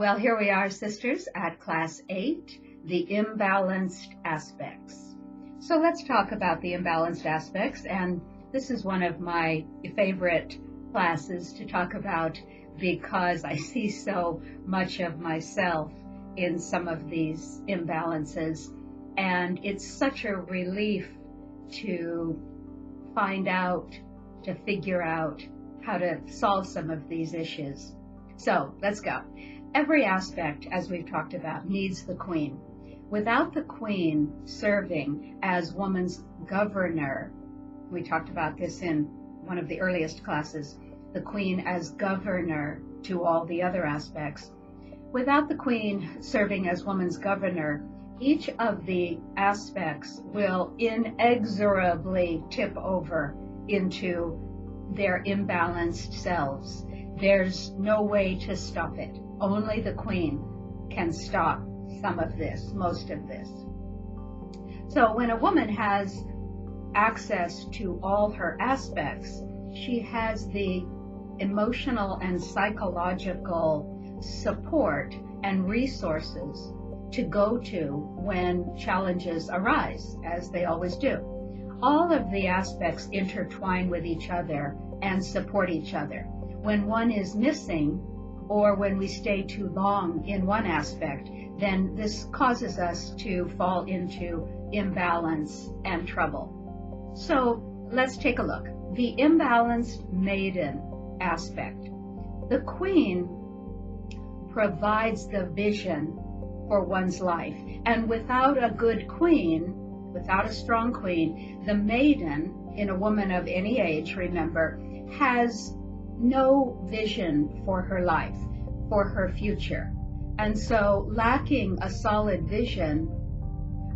Well, here we are, sisters, at Class 8, the Imbalanced Aspects. So let's talk about the imbalanced aspects, and this is one of my favorite classes to talk about because I see so much of myself in some of these imbalances, and it's such a relief to find out, to figure out how to solve some of these issues. So let's go. Every aspect, as we've talked about, needs the queen. Without the queen serving as woman's governor, we talked about this in one of the earliest classes, the queen as governor to all the other aspects. Without the queen serving as woman's governor, each of the aspects will inexorably tip over into their imbalanced selves. There's no way to stop it. Only the queen can stop some of this, most of this. So when a woman has access to all her aspects, she has the emotional and psychological support and resources to go to when challenges arise, as they always do. All of the aspects intertwine with each other and support each other. When one is missing, or when we stay too long in one aspect, then this causes us to fall into imbalance and trouble. So let's take a look. The imbalanced maiden aspect. The queen provides the vision for one's life. And without a good queen, without a strong queen, the maiden, in a woman of any age, remember, has no vision for her life, for her future. And so lacking a solid vision,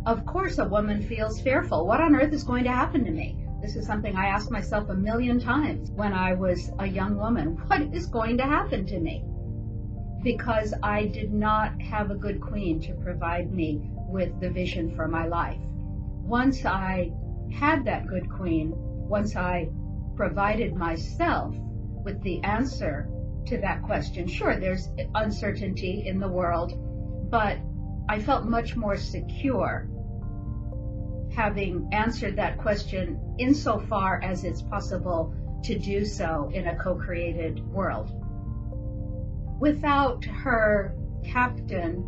of course a woman feels fearful. What on earth is going to happen to me? This is something I asked myself a million times when I was a young woman. What is going to happen to me? Because I did not have a good queen to provide me with the vision for my life. Once I had that good queen, once I provided myself with the answer to that question. Sure, there's uncertainty in the world, but I felt much more secure having answered that question insofar as it's possible to do so in a co-created world. Without her captain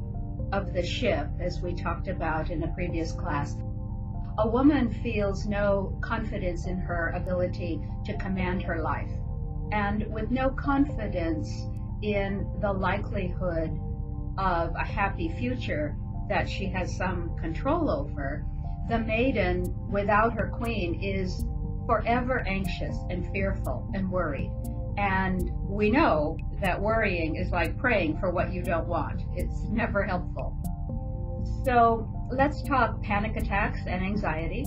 of the ship, as we talked about in a previous class, a woman feels no confidence in her ability to command her life. And with no confidence in the likelihood of a happy future that she has some control over, the maiden without her queen is forever anxious and fearful and worried. And we know that worrying is like praying for what you don't want. It's never helpful. So let's talk panic attacks and anxiety.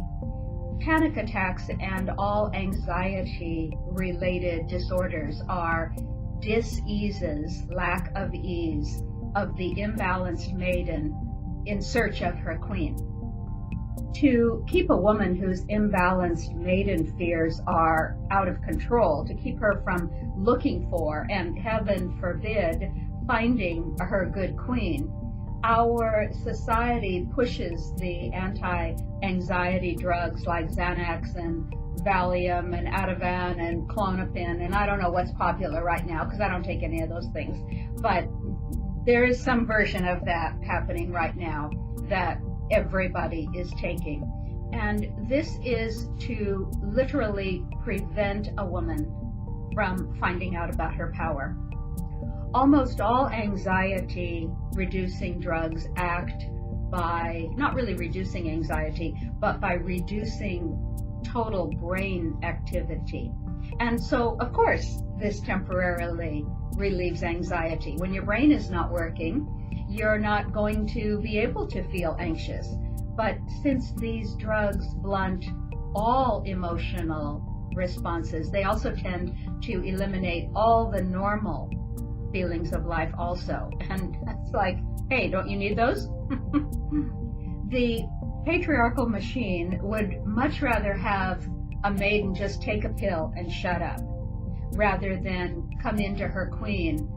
Panic attacks and all anxiety-related disorders are diseases, lack of ease, of the imbalanced maiden in search of her queen. To keep a woman whose imbalanced maiden fears are out of control, to keep her from looking for, and heaven forbid, finding her good queen, our society pushes the anti-anxiety drugs like Xanax and Valium and Ativan and Klonopin, and I don't know what's popular right now because I don't take any of those things, but there is some version of that happening right now that everybody is taking. And this is to literally prevent a woman from finding out about her power. Almost all anxiety-reducing drugs act by not really reducing anxiety, but by reducing total brain activity. And so, of course, this temporarily relieves anxiety. When your brain is not working, you're not going to be able to feel anxious. But since these drugs blunt all emotional responses, they also tend to eliminate all the normal feelings of life also. And it's like, hey, don't you need those? The patriarchal machine would much rather have a maiden just take a pill and shut up, rather than come into her queen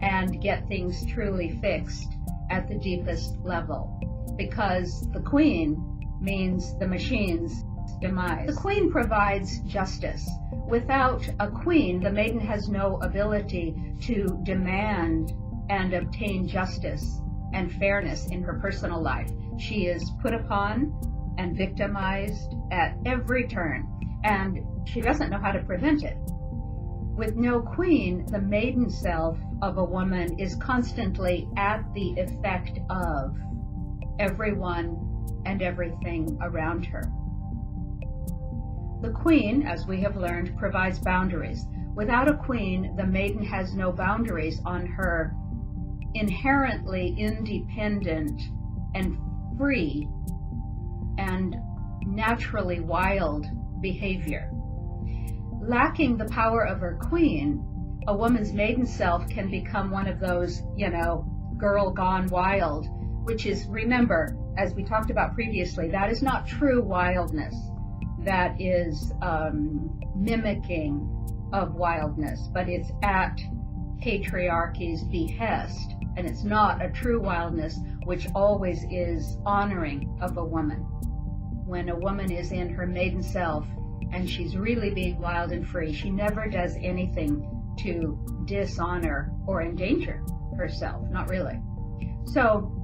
and get things truly fixed at the deepest level. Because the queen means the machine's demise. The queen provides justice. Without a queen, the maiden has no ability to demand and obtain justice and fairness in her personal life. She is put upon and victimized at every turn, and she doesn't know how to prevent it. With no queen, the maiden self of a woman is constantly at the effect of everyone and everything around her. The queen, as we have learned, provides boundaries. Without a queen, the maiden has no boundaries on her inherently independent and free and naturally wild behavior. Lacking the power of her queen, a woman's maiden self can become one of those, girl gone wild, which is, remember, as we talked about previously, that is not true wildness. That is mimicking of wildness, but it's at patriarchy's behest, and it's not a true wildness, which always is honoring of a woman. When a woman is in her maiden self and she's really being wild and free, she never does anything to dishonor or endanger herself, not really. So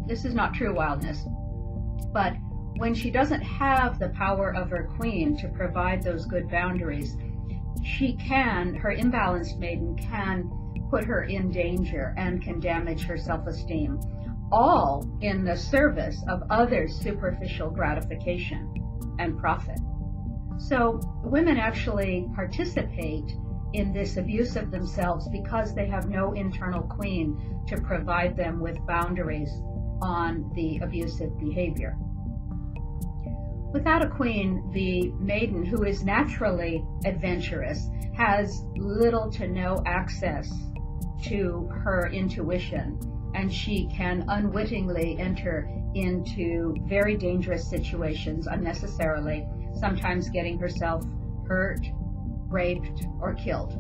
this is not true wildness, but when she doesn't have the power of her queen to provide those good boundaries, her imbalanced maiden can put her in danger and can damage her self-esteem, all in the service of others' superficial gratification and profit. So women actually participate in this abuse of themselves because they have no internal queen to provide them with boundaries on the abusive behavior. Without a queen, the maiden, who is naturally adventurous, has little to no access to her intuition, and she can unwittingly enter into very dangerous situations unnecessarily, sometimes getting herself hurt, raped, or killed.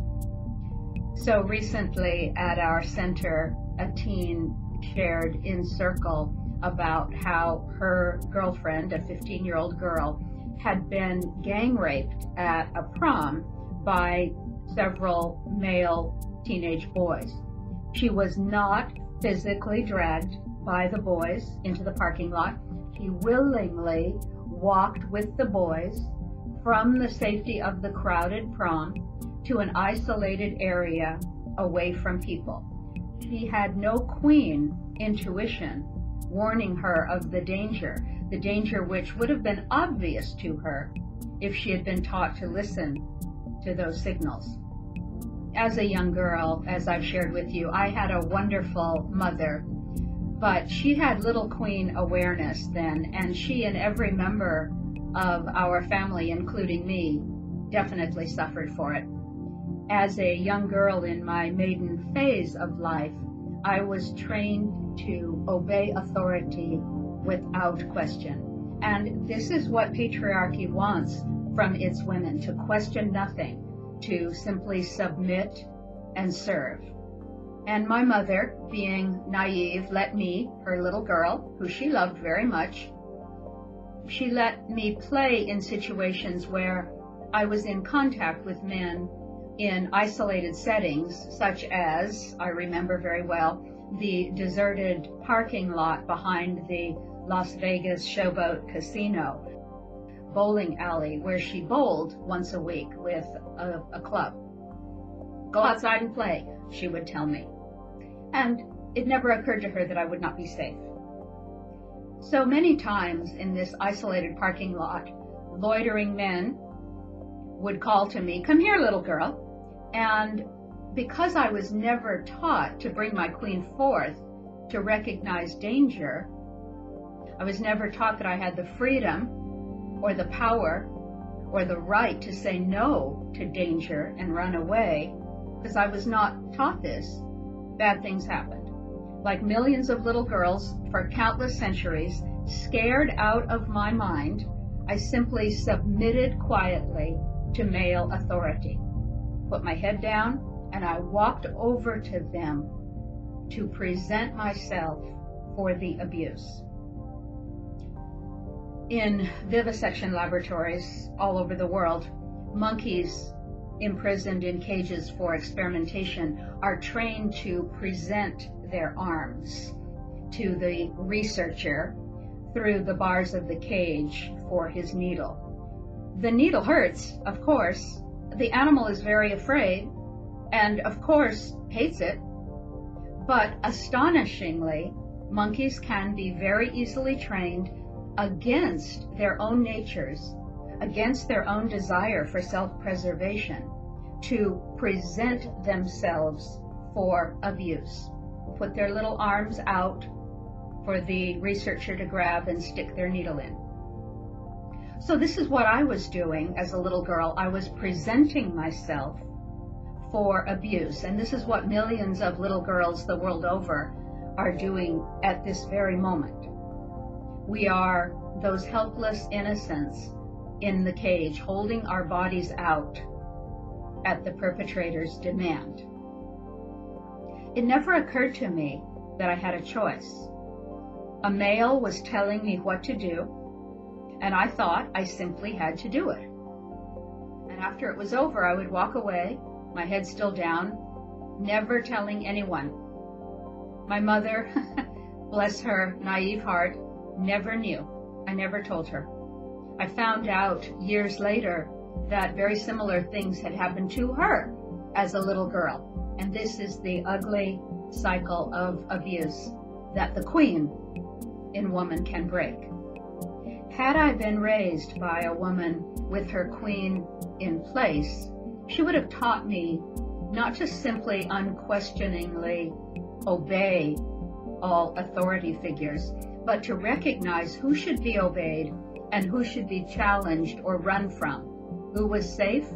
So recently at our center, a teen shared in circle about how her girlfriend, a 15-year-old girl, had been gang raped at a prom by several male teenage boys. She was not physically dragged by the boys into the parking lot. She willingly walked with the boys from the safety of the crowded prom to an isolated area away from people. She had no queen intuition warning her of the danger which would have been obvious to her if she had been taught to listen to those signals. As a young girl, as I've shared with you, I had a wonderful mother, but she had little queen awareness then, and she and every member of our family, including me, definitely suffered for it. As a young girl in my maiden phase of life, I was trained to obey authority without question. And this is what patriarchy wants from its women, to question nothing, to simply submit and serve. And my mother, being naive, let me, her little girl, who she loved very much, she let me play in situations where I was in contact with men in isolated settings, such as, I remember very well, the deserted parking lot behind the Las Vegas Showboat Casino bowling alley, where she bowled once a week with a club. Go outside and play, she would tell me. And it never occurred to her that I would not be safe. So many times in this isolated parking lot, loitering men would call to me, "Come here, little girl." And because I was never taught to bring my queen forth to recognize danger, I was never taught that I had the freedom or the power or the right to say no to danger and run away. Because I was not taught this, bad things happened. Like millions of little girls for countless centuries, scared out of my mind, I simply submitted quietly to male authority. Put my head down, and I walked over to them to present myself for the abuse. In vivisection laboratories all over the world, monkeys imprisoned in cages for experimentation are trained to present their arms to the researcher through the bars of the cage for his needle. The needle hurts, of course. The animal is very afraid and, of course, hates it. But astonishingly, monkeys can be very easily trained against their own natures, against their own desire for self-preservation, to present themselves for abuse. Put their little arms out for the researcher to grab and stick their needle in. So this is what I was doing as a little girl. I was presenting myself for abuse, and this is what millions of little girls the world over are doing at this very moment. We are those helpless innocents in the cage, holding our bodies out at the perpetrator's demand. It never occurred to me that I had a choice. A male was telling me what to do, and I thought I simply had to do it. And after it was over, I would walk away, my head still down, never telling anyone. My mother, bless her naive heart, never knew. I never told her. I found out years later that very similar things had happened to her as a little girl. And this is the ugly cycle of abuse that the queen in woman can break. Had I been raised by a woman with her queen in place, she would have taught me not to simply unquestioningly obey all authority figures, but to recognize who should be obeyed and who should be challenged or run from, who was safe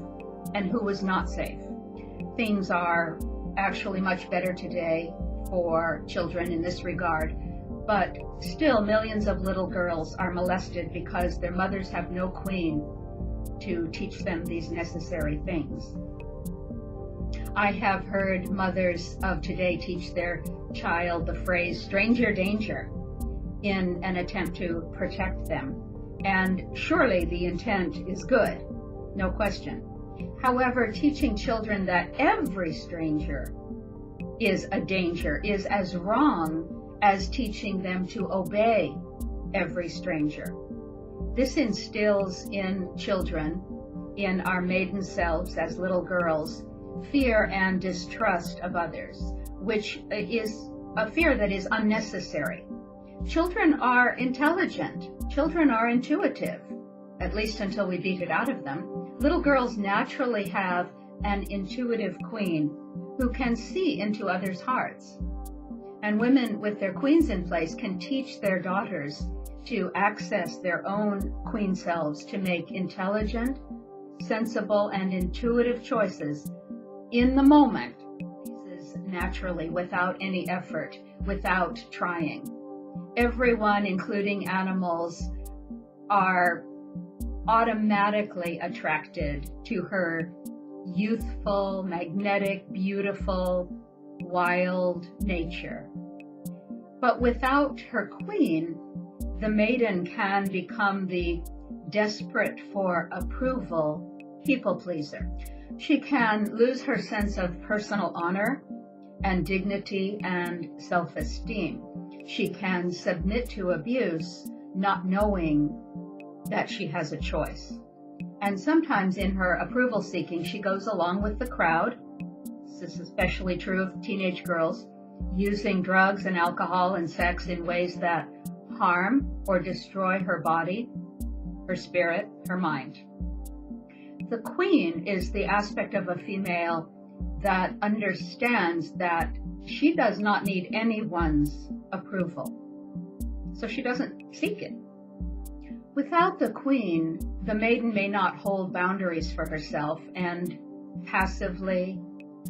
and who was not safe. Things are actually much better today for children in this regard, but still millions of little girls are molested because their mothers have no queen to teach them these necessary things. I have heard mothers of today teach their child the phrase stranger danger in an attempt to protect them. And surely the intent is good, no question. However, teaching children that every stranger is a danger is as wrong as teaching them to obey every stranger. This instills in children, in our maiden selves as little girls, fear and distrust of others, which is a fear that is unnecessary. Children are intelligent. Children are intuitive, at least until we beat it out of them. Little girls naturally have an intuitive queen who can see into others' hearts. And women with their queens in place can teach their daughters to access their own queen selves, to make intelligent, sensible, and intuitive choices in the moment, naturally, without any effort, without trying. Everyone, including animals, are automatically attracted to her youthful, magnetic, beautiful, wild nature. But without her queen, the maiden can become the desperate for approval people pleaser. She can lose her sense of personal honor and dignity and self-esteem. She can submit to abuse, not knowing that she has a choice. And sometimes in her approval seeking, she goes along with the crowd. This is especially true of teenage girls, using drugs and alcohol and sex in ways that harm or destroy her body, her spirit, her mind. The queen is the aspect of a female that understands that she does not need anyone's approval, so she doesn't seek it. Without the queen, the maiden may not hold boundaries for herself and passively,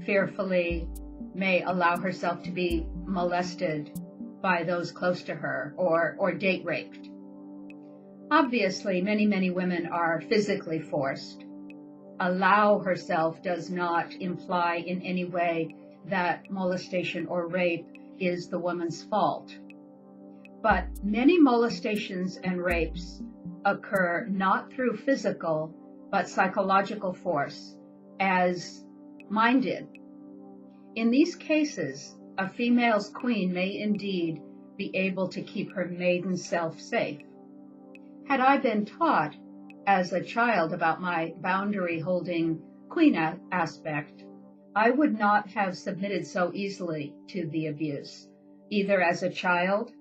fearfully may allow herself to be molested by those close to her or date raped. Obviously, many women are physically forced. Allow herself does not imply in any way that molestation or rape is the woman's fault. But many molestations and rapes occur not through physical, but psychological force, as mine did. In these cases, a female's queen may indeed be able to keep her maiden self safe. Had I been taught as a child about my boundary-holding queen aspect, I would not have submitted so easily to the abuse, either as a child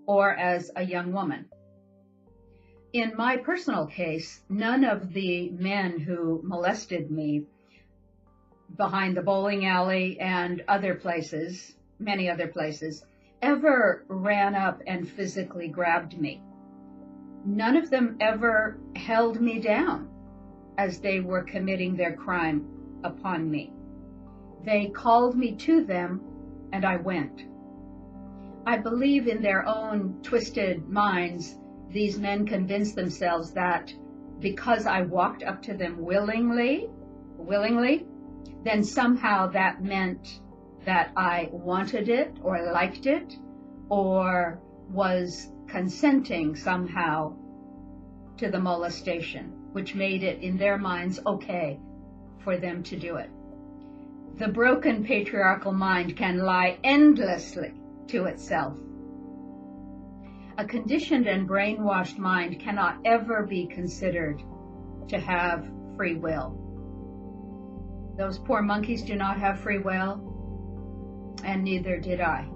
or as a young woman. In my personal case, none of the men who molested me behind the bowling alley and other places, many other places, ever ran up and physically grabbed me. None of them ever held me down as they were committing their crime upon me. They called me to them, and I went. I believe in their own twisted minds, these men convinced themselves that because I walked up to them willingly, then somehow that meant that I wanted it or liked it or was consenting somehow to the molestation, which made it in their minds okay for them to do it. The broken patriarchal mind can lie endlessly to itself. A conditioned and brainwashed mind cannot ever be considered to have free will. Those poor monkeys do not have free will, and neither did I.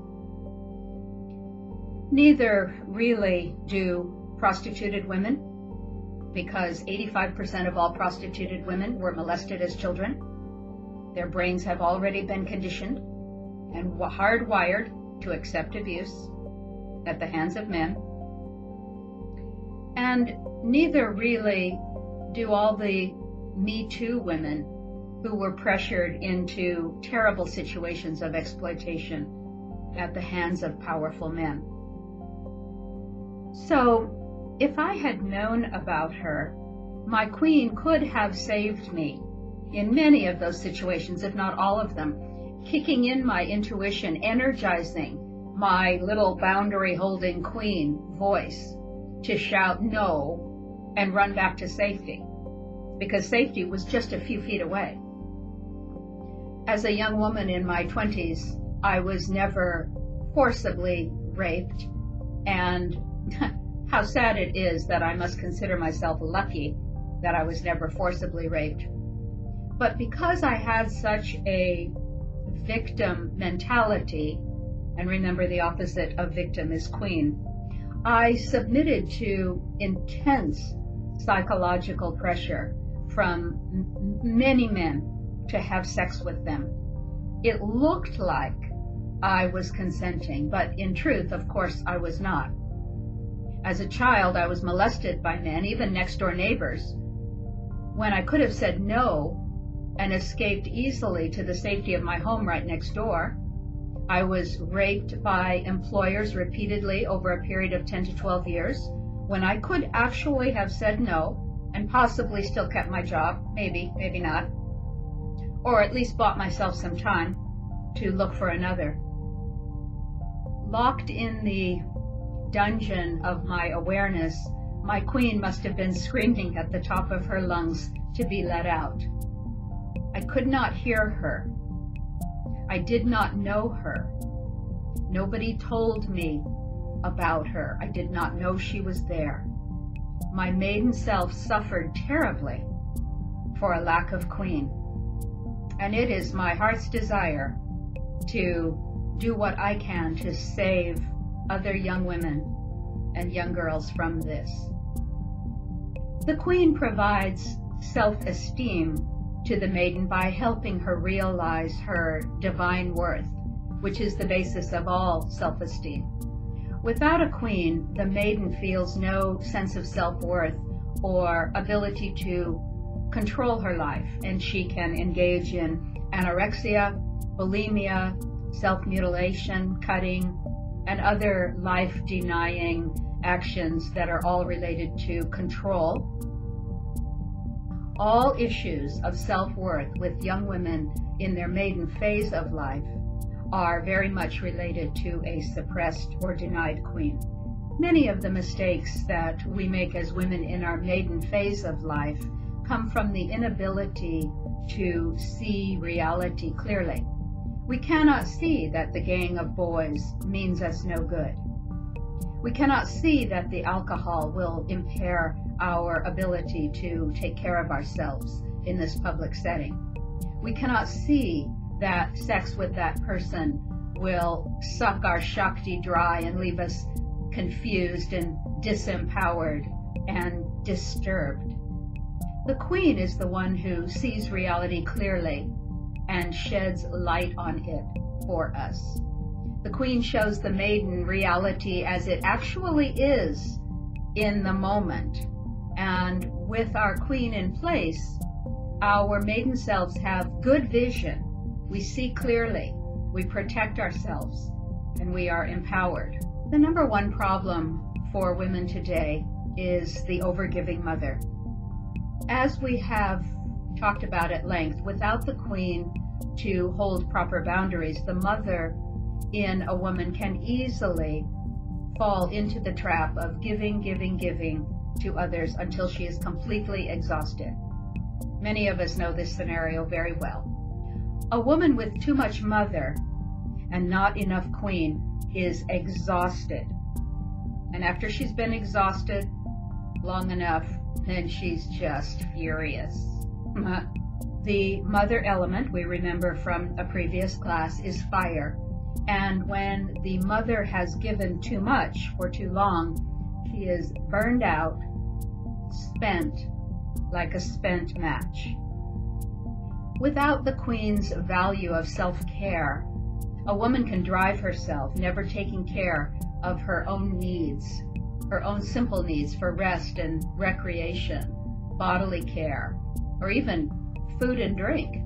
Neither really do prostituted women, because 85% of all prostituted women were molested as children. Their brains have already been conditioned and hardwired to accept abuse at the hands of men. And neither really do all the Me Too women who were pressured into terrible situations of exploitation at the hands of powerful men. So, if I had known about her, my queen could have saved me in many of those situations, if not all of them, kicking in my intuition, energizing my little boundary-holding queen voice to shout no and run back to safety, because safety was just a few feet away. As a young woman in my 20s, I was never forcibly raped, and how sad it is that I must consider myself lucky that I was never forcibly raped. But because I had such a victim mentality, and remember the opposite of victim is queen, I submitted to intense psychological pressure from many men to have sex with them. It looked like I was consenting, but in truth, of course, I was not. As a child, I was molested by men, even next-door neighbors, when I could have said no and escaped easily to the safety of my home right next door. I was raped by employers repeatedly over a period of 10 to 12 years, when I could actually have said no and possibly still kept my job, maybe not, or at least bought myself some time to look for another. Locked in the dungeon of my awareness, my queen must have been screaming at the top of her lungs to be let out. I could not hear her. I did not know her. Nobody told me about her. I did not know she was there. My maiden self suffered terribly for a lack of queen. And it is my heart's desire to do what I can to save other young women and young girls from this. The queen provides self-esteem to the maiden by helping her realize her divine worth, which is the basis of all self-esteem. Without a queen, the maiden feels no sense of self-worth or ability to control her life, and she can engage in anorexia, bulimia, self-mutilation, cutting, and other life-denying actions that are all related to control. All issues of self-worth with young women in their maiden phase of life are very much related to a suppressed or denied queen. Many of the mistakes that we make as women in our maiden phase of life come from the inability to see reality clearly. We cannot see that the gang of boys means us no good. We cannot see that the alcohol will impair our ability to take care of ourselves in this public setting. We cannot see that sex with that person will suck our Shakti dry and leave us confused and disempowered and disturbed. The queen is the one who sees reality clearly and sheds light on it for us. The queen shows the maiden reality as it actually is in the moment. And with our queen in place, our maiden selves have good vision. We see clearly, we protect ourselves, and we are empowered. The number one problem for women today is the overgiving mother. As we have talked about at length, without the queen to hold proper boundaries, the mother in a woman can easily fall into the trap of giving to others until she is completely exhausted. Many of us know this scenario very well. A woman with too much mother and not enough queen is exhausted. And after she's been exhausted long enough, then she's just furious. The mother element, we remember from a previous class, is fire. And when the mother has given too much for too long, she is burned out, spent like a spent match. Without the queen's value of self-care, a woman can drive herself, never taking care of her own needs, her own simple needs for rest and recreation, bodily care, or even food and drink.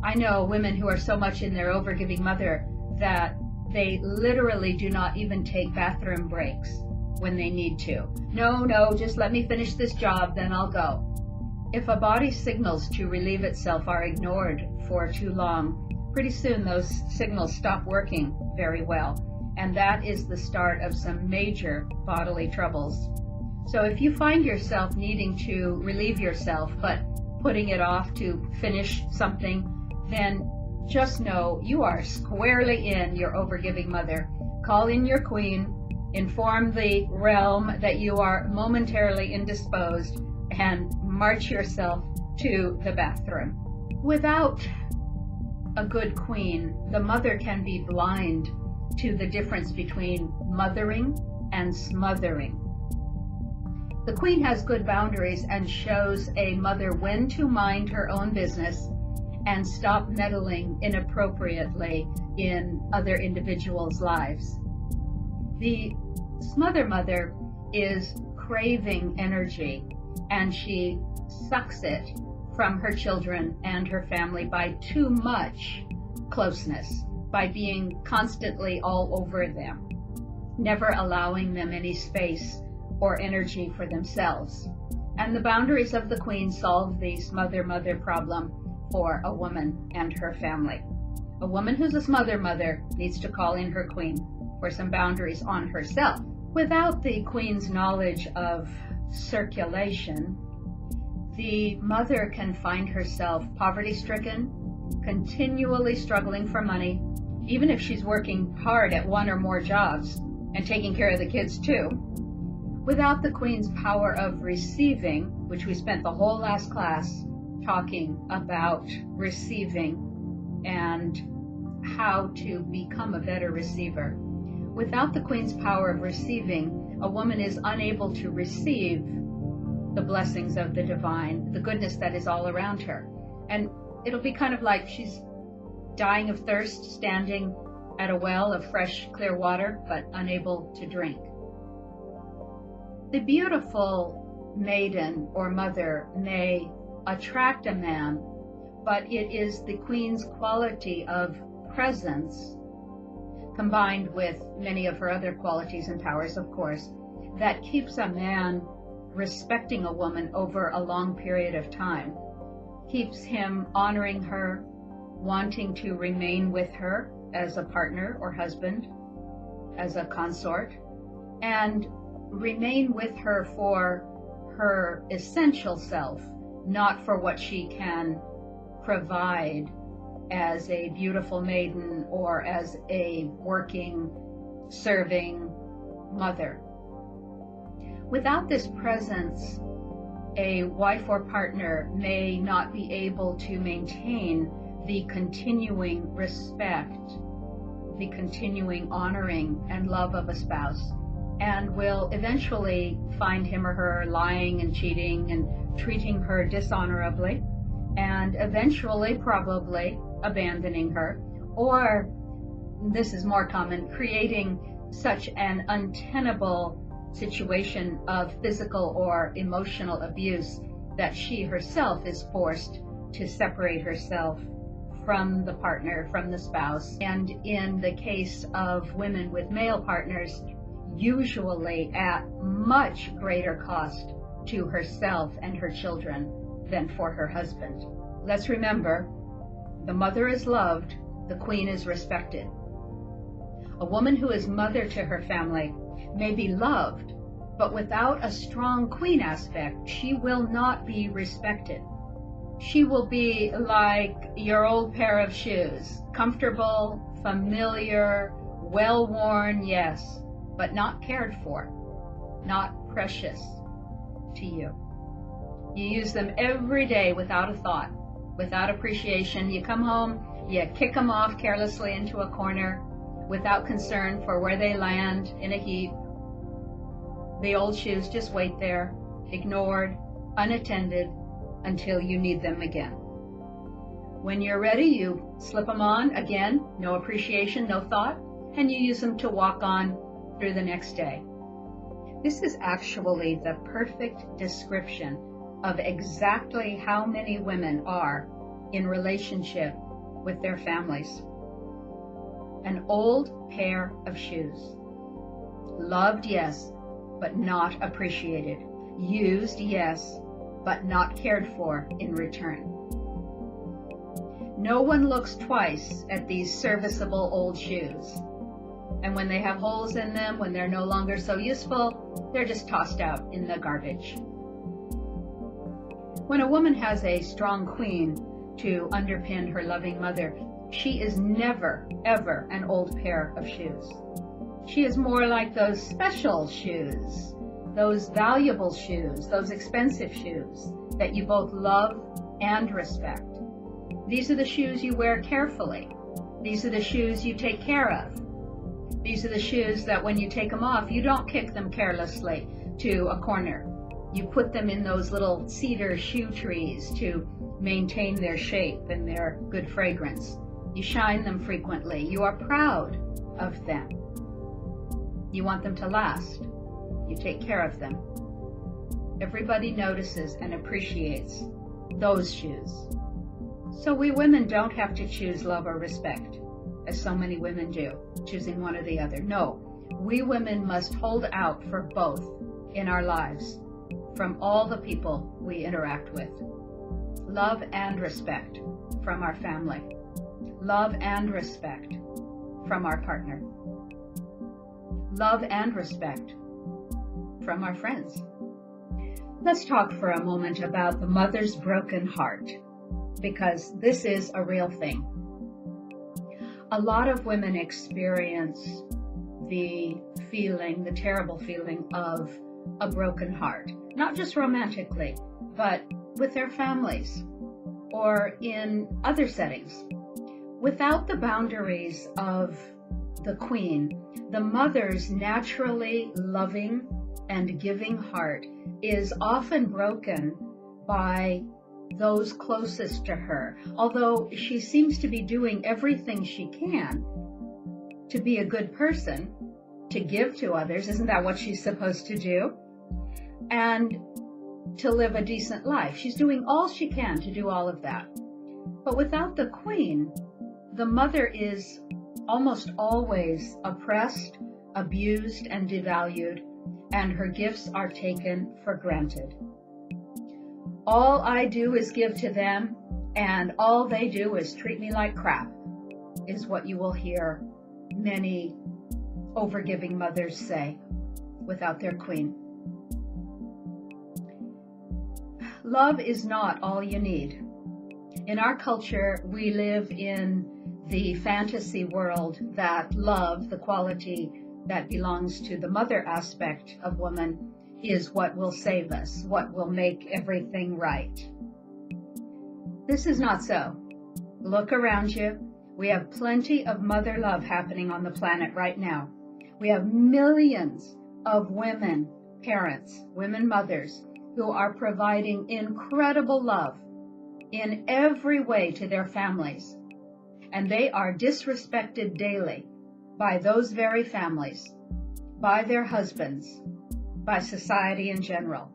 I know women who are so much in their overgiving mother that they literally do not even take bathroom breaks when they need to. No, just let me finish this job, then I'll go. If a body's signals to relieve itself are ignored for too long, pretty soon those signals stop working very well, and that is the start of some major bodily troubles. So if you find yourself needing to relieve yourself, but putting it off to finish something, then just know you are squarely in your overgiving mother. Call in your queen, inform the realm that you are momentarily indisposed, and march yourself to the bathroom. Without a good queen, the mother can be blind to the difference between mothering and smothering. The queen has good boundaries and shows a mother when to mind her own business and stop meddling inappropriately in other individuals' lives. The smother mother is craving energy, and she sucks it from her children and her family by too much closeness, by being constantly all over them, never allowing them any space or energy for themselves. And the boundaries of the queen solve the smother-mother problem for a woman and her family. A woman who's a smother-mother needs to call in her queen for some boundaries on herself. Without the queen's knowledge of circulation, the mother can find herself poverty-stricken, continually struggling for money, even if she's working hard at one or more jobs and taking care of the kids too. Without the queen's power of receiving, which we spent the whole last class talking about receiving and how to become a better receiver. Without the queen's power of receiving, a woman is unable to receive the blessings of the divine, the goodness that is all around her. And it'll be kind of like she's dying of thirst, standing at a well of fresh, clear water, but unable to drink. The beautiful maiden or mother may attract a man, but it is the queen's quality of presence, combined with many of her other qualities and powers, of course, that keeps a man respecting a woman over a long period of time, keeps him honoring her, wanting to remain with her, as a partner or husband, as a consort, and remain with her for her essential self, not for what she can provide as a beautiful maiden or as a working, serving mother. Without this presence, a wife or partner may not be able to maintain the continuing respect, the continuing honoring and love of a spouse, and will eventually find him or her lying and cheating and treating her dishonorably, and eventually probably abandoning her, or, this is more common, creating such an untenable situation of physical or emotional abuse that she herself is forced to separate herself from the partner, from the spouse. And in the case of women with male partners, usually at much greater cost to herself and her children than for her husband. Let's remember, the mother is loved, the queen is respected. A woman who is mother to her family may be loved, but without a strong queen aspect, she will not be respected. She will be like your old pair of shoes, comfortable, familiar, well-worn, yes, but not cared for, not precious to you. You use them every day without a thought, without appreciation. You come home, you kick them off carelessly into a corner without concern for where they land in a heap. The old shoes just wait there, ignored, unattended, until you need them again. When you're ready, you slip them on again, no appreciation, no thought, and you use them to walk on through the next day. This is actually the perfect description of exactly how many women are in relationship with their families. An old pair of shoes. Loved, yes, but not appreciated. Used, yes, but not cared for in return. No one looks twice at these serviceable old shoes. And when they have holes in them, when they're no longer so useful, they're just tossed out in the garbage. When a woman has a strong queen to underpin her loving mother, she is never, ever an old pair of shoes. She is more like those special shoes, those valuable shoes, those expensive shoes that you both love and respect. These are the shoes you wear carefully. These are the shoes you take care of. These are the shoes that when you take them off, you don't kick them carelessly to a corner. You put them in those little cedar shoe trees to maintain their shape and their good fragrance. You shine them frequently. You are proud of them. You want them to last. You take care of them. Everybody notices and appreciates those shoes. So we women don't have to choose love or respect, as so many women do, choosing one or the other. No, we women must hold out for both in our lives from all the people we interact with. Love and respect from our family. Love and respect from our partner. Love and respect from our friends. Let's talk for a moment about the mother's broken heart, because this is a real thing. A lot of women experience the feeling, the terrible feeling of a broken heart, not just romantically, but with their families or in other settings. Without the boundaries of the queen, the mother's naturally loving and giving heart is often broken by those closest to her, although she seems to be doing everything she can to be a good person, to give to others. Isn't that what she's supposed to do? And to live a decent life. She's doing all she can to do all of that. But without the queen, the mother is almost always oppressed, abused, and devalued, and her gifts are taken for granted. All I do is give to them, and all they do is treat me like crap. is what you will hear many overgiving mothers say without their queen. Love is not all you need. In our culture, we live in the fantasy world that love, the quality that belongs to the mother aspect of woman, is what will save us, what will make everything right. This is not so. Look around you. We have plenty of mother love happening on the planet right now. We have millions of women parents, women mothers, who are providing incredible love in every way to their families. And they are disrespected daily by those very families, by their husbands, by society in general.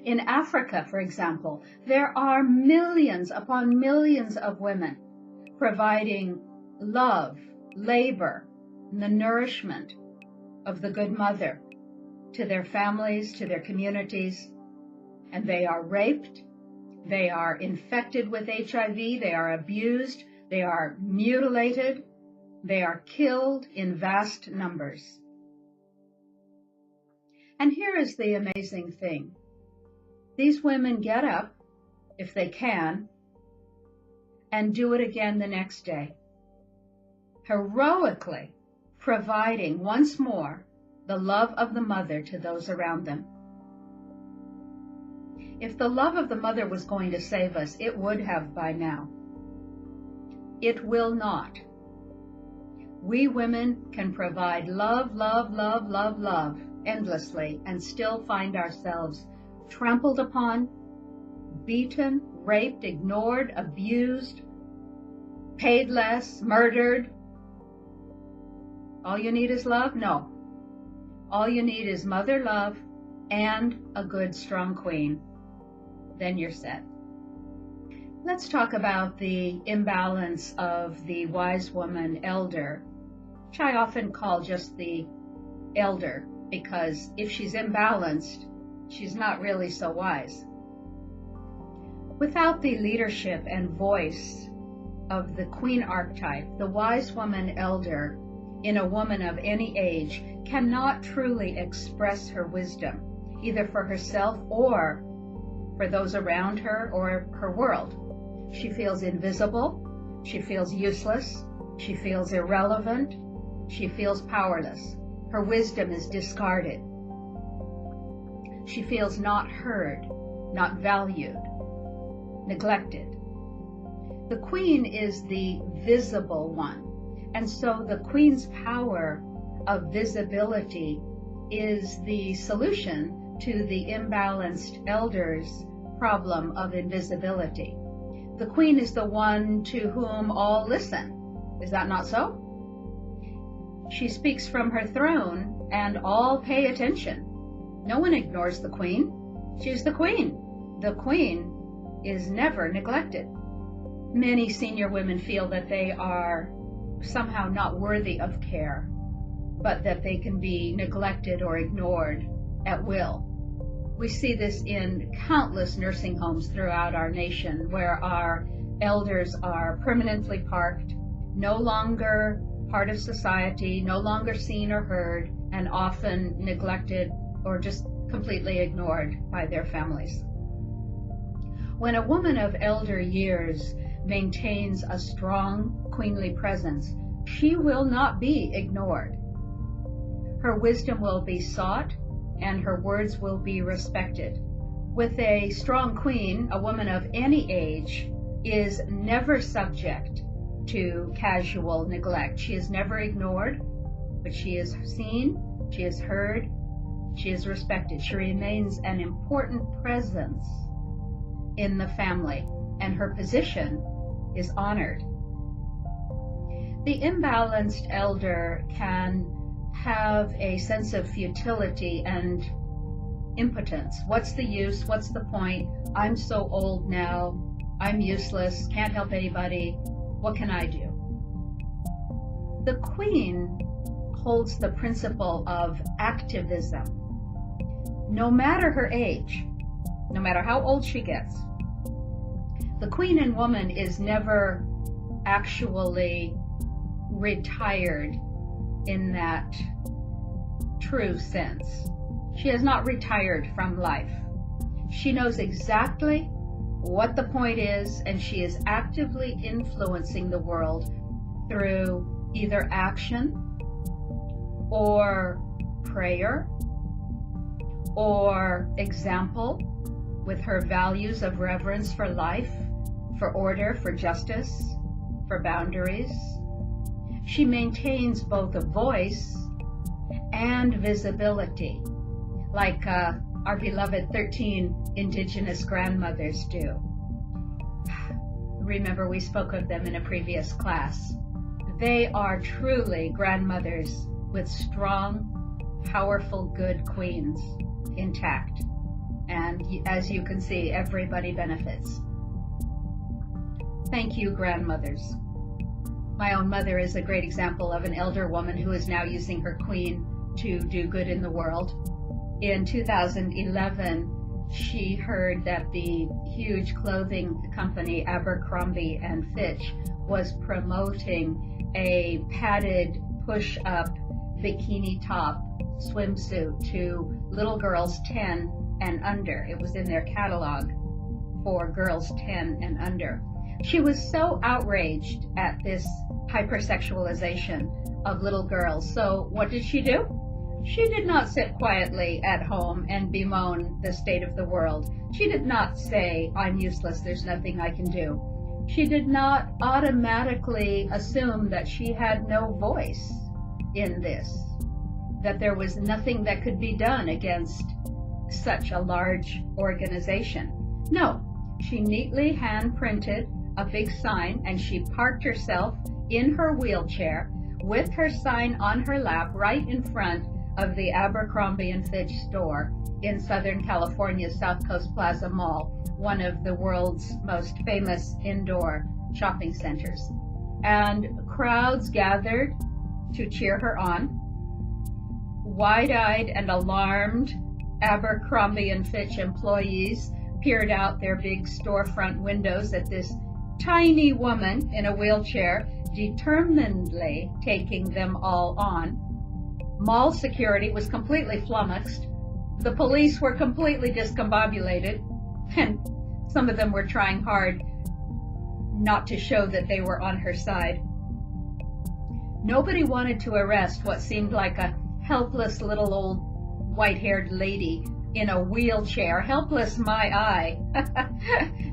In Africa, for example, there are millions upon millions of women providing love, labor, and the nourishment of the good mother to their families, to their communities, and they are raped, they are infected with HIV, they are abused, they are mutilated, they are killed in vast numbers. And here is the amazing thing. These women get up, if they can, and do it again the next day, heroically providing once more the love of the mother to those around them. If the love of the mother was going to save us, it would have by now. It will not. We women can provide love, love, love, love, love endlessly and still find ourselves trampled upon, beaten, raped, ignored, abused, paid less, murdered. All you need is love? No. All you need is mother love and a good, strong queen. Then you're set. Let's talk about the imbalance of the wise woman elder, which I often call just the elder, because if she's imbalanced, she's not really so wise. Without the leadership and voice of the queen archetype, the wise woman elder in a woman of any age cannot truly express her wisdom, either for herself or for those around her or her world. She feels invisible, she feels useless, she feels irrelevant, she feels powerless. Her wisdom is discarded. She feels not heard, not valued, neglected. The queen is the visible one, and so the queen's power of visibility is the solution to the imbalanced elder's problem of invisibility. The queen is the one to whom all listen. Is that not so? She speaks from her throne and all pay attention. No one ignores the queen. She's the queen. The queen is never neglected. Many senior women feel that they are somehow not worthy of care, but that they can be neglected or ignored at will. We see this in countless nursing homes throughout our nation, where our elders are permanently parked, no longer part of society, no longer seen or heard, and often neglected or just completely ignored by their families. When a woman of elder years maintains a strong queenly presence, she will not be ignored. Her wisdom will be sought, and her words will be respected. With a strong queen, a woman of any age is never subject to casual neglect. She is never ignored, but she is seen, she is heard, she is respected. She remains an important presence in the family, and her position is honored. The imbalanced elder can have a sense of futility and impotence. What's the use? What's the point? I'm so old now. I'm useless. Can't help anybody. What can I do? The queen holds the principle of activism. No matter her age, no matter how old she gets, the queen and woman is never actually retired in that true sense. She has not retired from life. She knows exactly what the point is, and she is actively influencing the world through either action or prayer or example, with her values of reverence for life, for order, for justice, for boundaries. She maintains both a voice and visibility, like our beloved 13 Indigenous grandmothers do. Remember, we spoke of them in a previous class. They are truly grandmothers with strong, powerful, good queens intact. And as you can see, everybody benefits. Thank you, grandmothers. My own mother is a great example of an elder woman who is now using her queen to do good in the world. In 2011, she heard that the huge clothing company Abercrombie & Fitch was promoting a padded push-up bikini top swimsuit to little girls 10 and under. It was in their catalog for girls 10 and under. She was so outraged at this hypersexualization of little girls. So what did she do? She did not sit quietly at home and bemoan the state of the world. She did not say, I'm useless, there's nothing I can do. She did not automatically assume that she had no voice in this, that there was nothing that could be done against such a large organization. No, she neatly hand-printed a big sign, and she parked herself in her wheelchair with her sign on her lap right in front of the Abercrombie & Fitch store in Southern California's South Coast Plaza Mall, one of the world's most famous indoor shopping centers. And crowds gathered to cheer her on. Wide-eyed and alarmed Abercrombie & Fitch employees peered out their big storefront windows at this tiny woman in a wheelchair, determinedly taking them all on. Mall security was completely flummoxed. The police were completely discombobulated, and some of them were trying hard not to show that they were on her side. Nobody wanted to arrest what seemed like a helpless little old white-haired lady in a wheelchair. Helpless, my eye.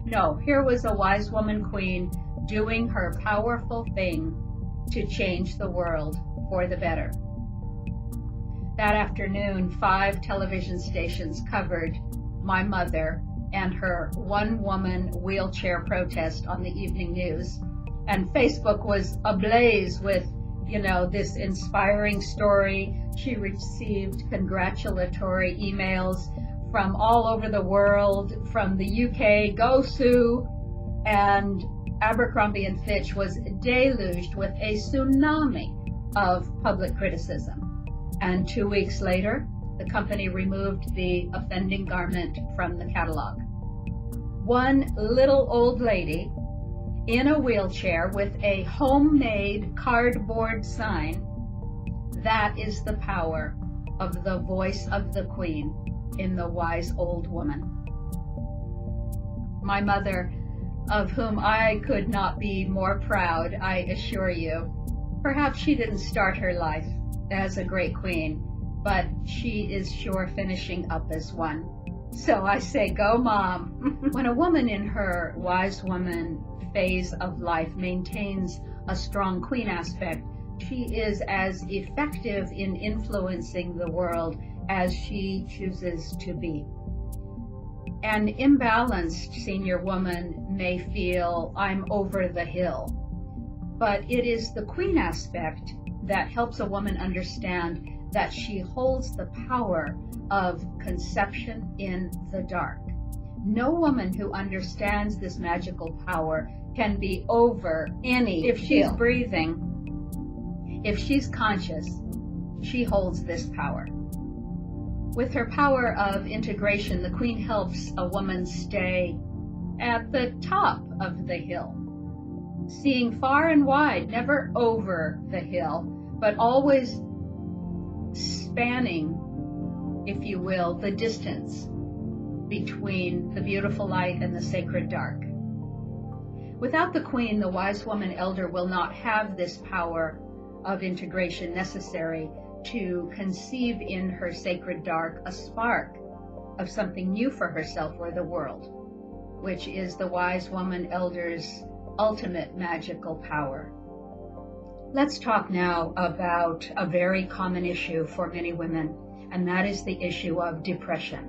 No, here was a wise woman queen doing her powerful thing to change the world for the better. That afternoon, 5 television stations covered my mother and her one-woman wheelchair protest on the evening news. And Facebook was ablaze with, this inspiring story. She received congratulatory emails from all over the world, from the UK, go Sue, and Abercrombie & Fitch was deluged with a tsunami of public criticism. And 2 weeks later, the company removed the offending garment from the catalog. One little old lady in a wheelchair with a homemade cardboard sign, that is the power of the voice of the queen in the wise old woman. My mother, of whom I could not be more proud, I assure you. Perhaps she didn't start her life as a great queen, but she is sure finishing up as one. So I say, go mom. When a woman in her wise woman phase of life maintains a strong queen aspect, she is as effective in influencing the world as she chooses to be. An imbalanced senior woman may feel, I'm over the hill, but it is the queen aspect that helps a woman understand that she holds the power of conception in the dark. No woman who understands this magical power can be over any. If she's breathing, if she's conscious, she holds this power. With her power of integration, the queen helps a woman stay at the top of the hill. seeing far and wide, never over the hill, but always spanning, if you will, the distance between the beautiful light and the sacred dark. Without the queen, the wise woman elder will not have this power of integration necessary to conceive in her sacred dark a spark of something new for herself or the world, which is the wise woman elder's ultimate magical power. Let's talk now about a very common issue for many women, and that is the issue of depression.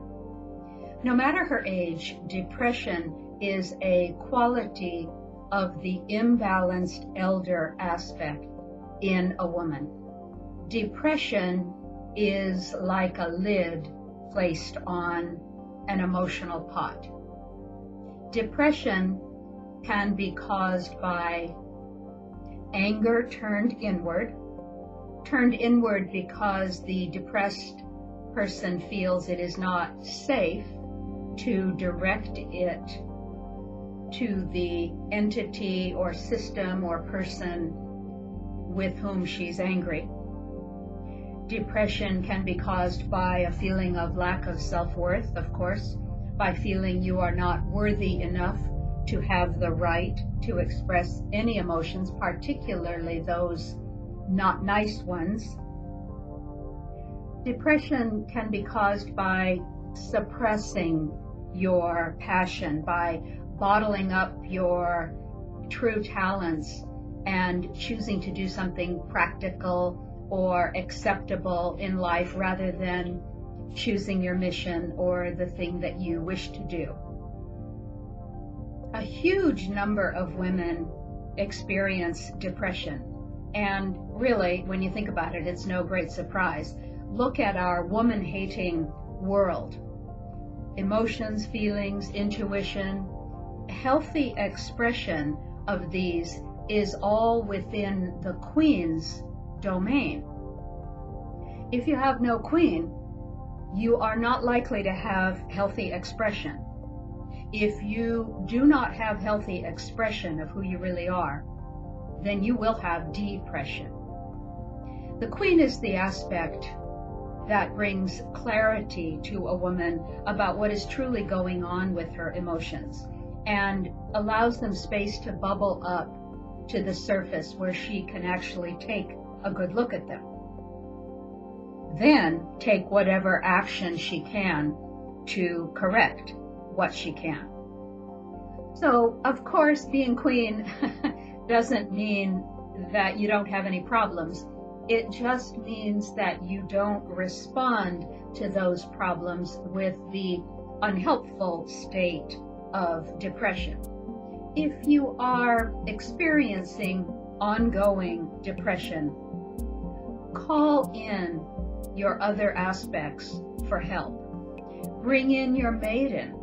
No matter her age, depression is a quality of the imbalanced elder aspect in a woman. Depression is like a lid placed on an emotional pot. Depression can be caused by anger turned inward because the depressed person feels it is not safe to direct it to the entity or system or person with whom she's angry. Depression can be caused by a feeling of lack of self-worth, of course, by feeling you are not worthy enough to have the right to express any emotions, particularly those not nice ones. Depression can be caused by suppressing your passion, by bottling up your true talents and choosing to do something practical or acceptable in life rather than choosing your mission or the thing that you wish to do. A huge number of women experience depression, and really, when you think about it, it's no great surprise. Look at our woman-hating world. Emotions, feelings, intuition, healthy expression of these is all within the queen's domain. If you have no queen, you are not likely to have healthy expression. If you do not have healthy expression of who you really are, then you will have depression. The queen is the aspect that brings clarity to a woman about what is truly going on with her emotions and allows them space to bubble up to the surface where she can actually take a good look at them. Then take whatever action she can to correct what she can. So, of course, being queen doesn't mean that you don't have any problems. It just means that you don't respond to those problems with the unhelpful state of depression. If you are experiencing ongoing depression, call in your other aspects for help. Bring in your maiden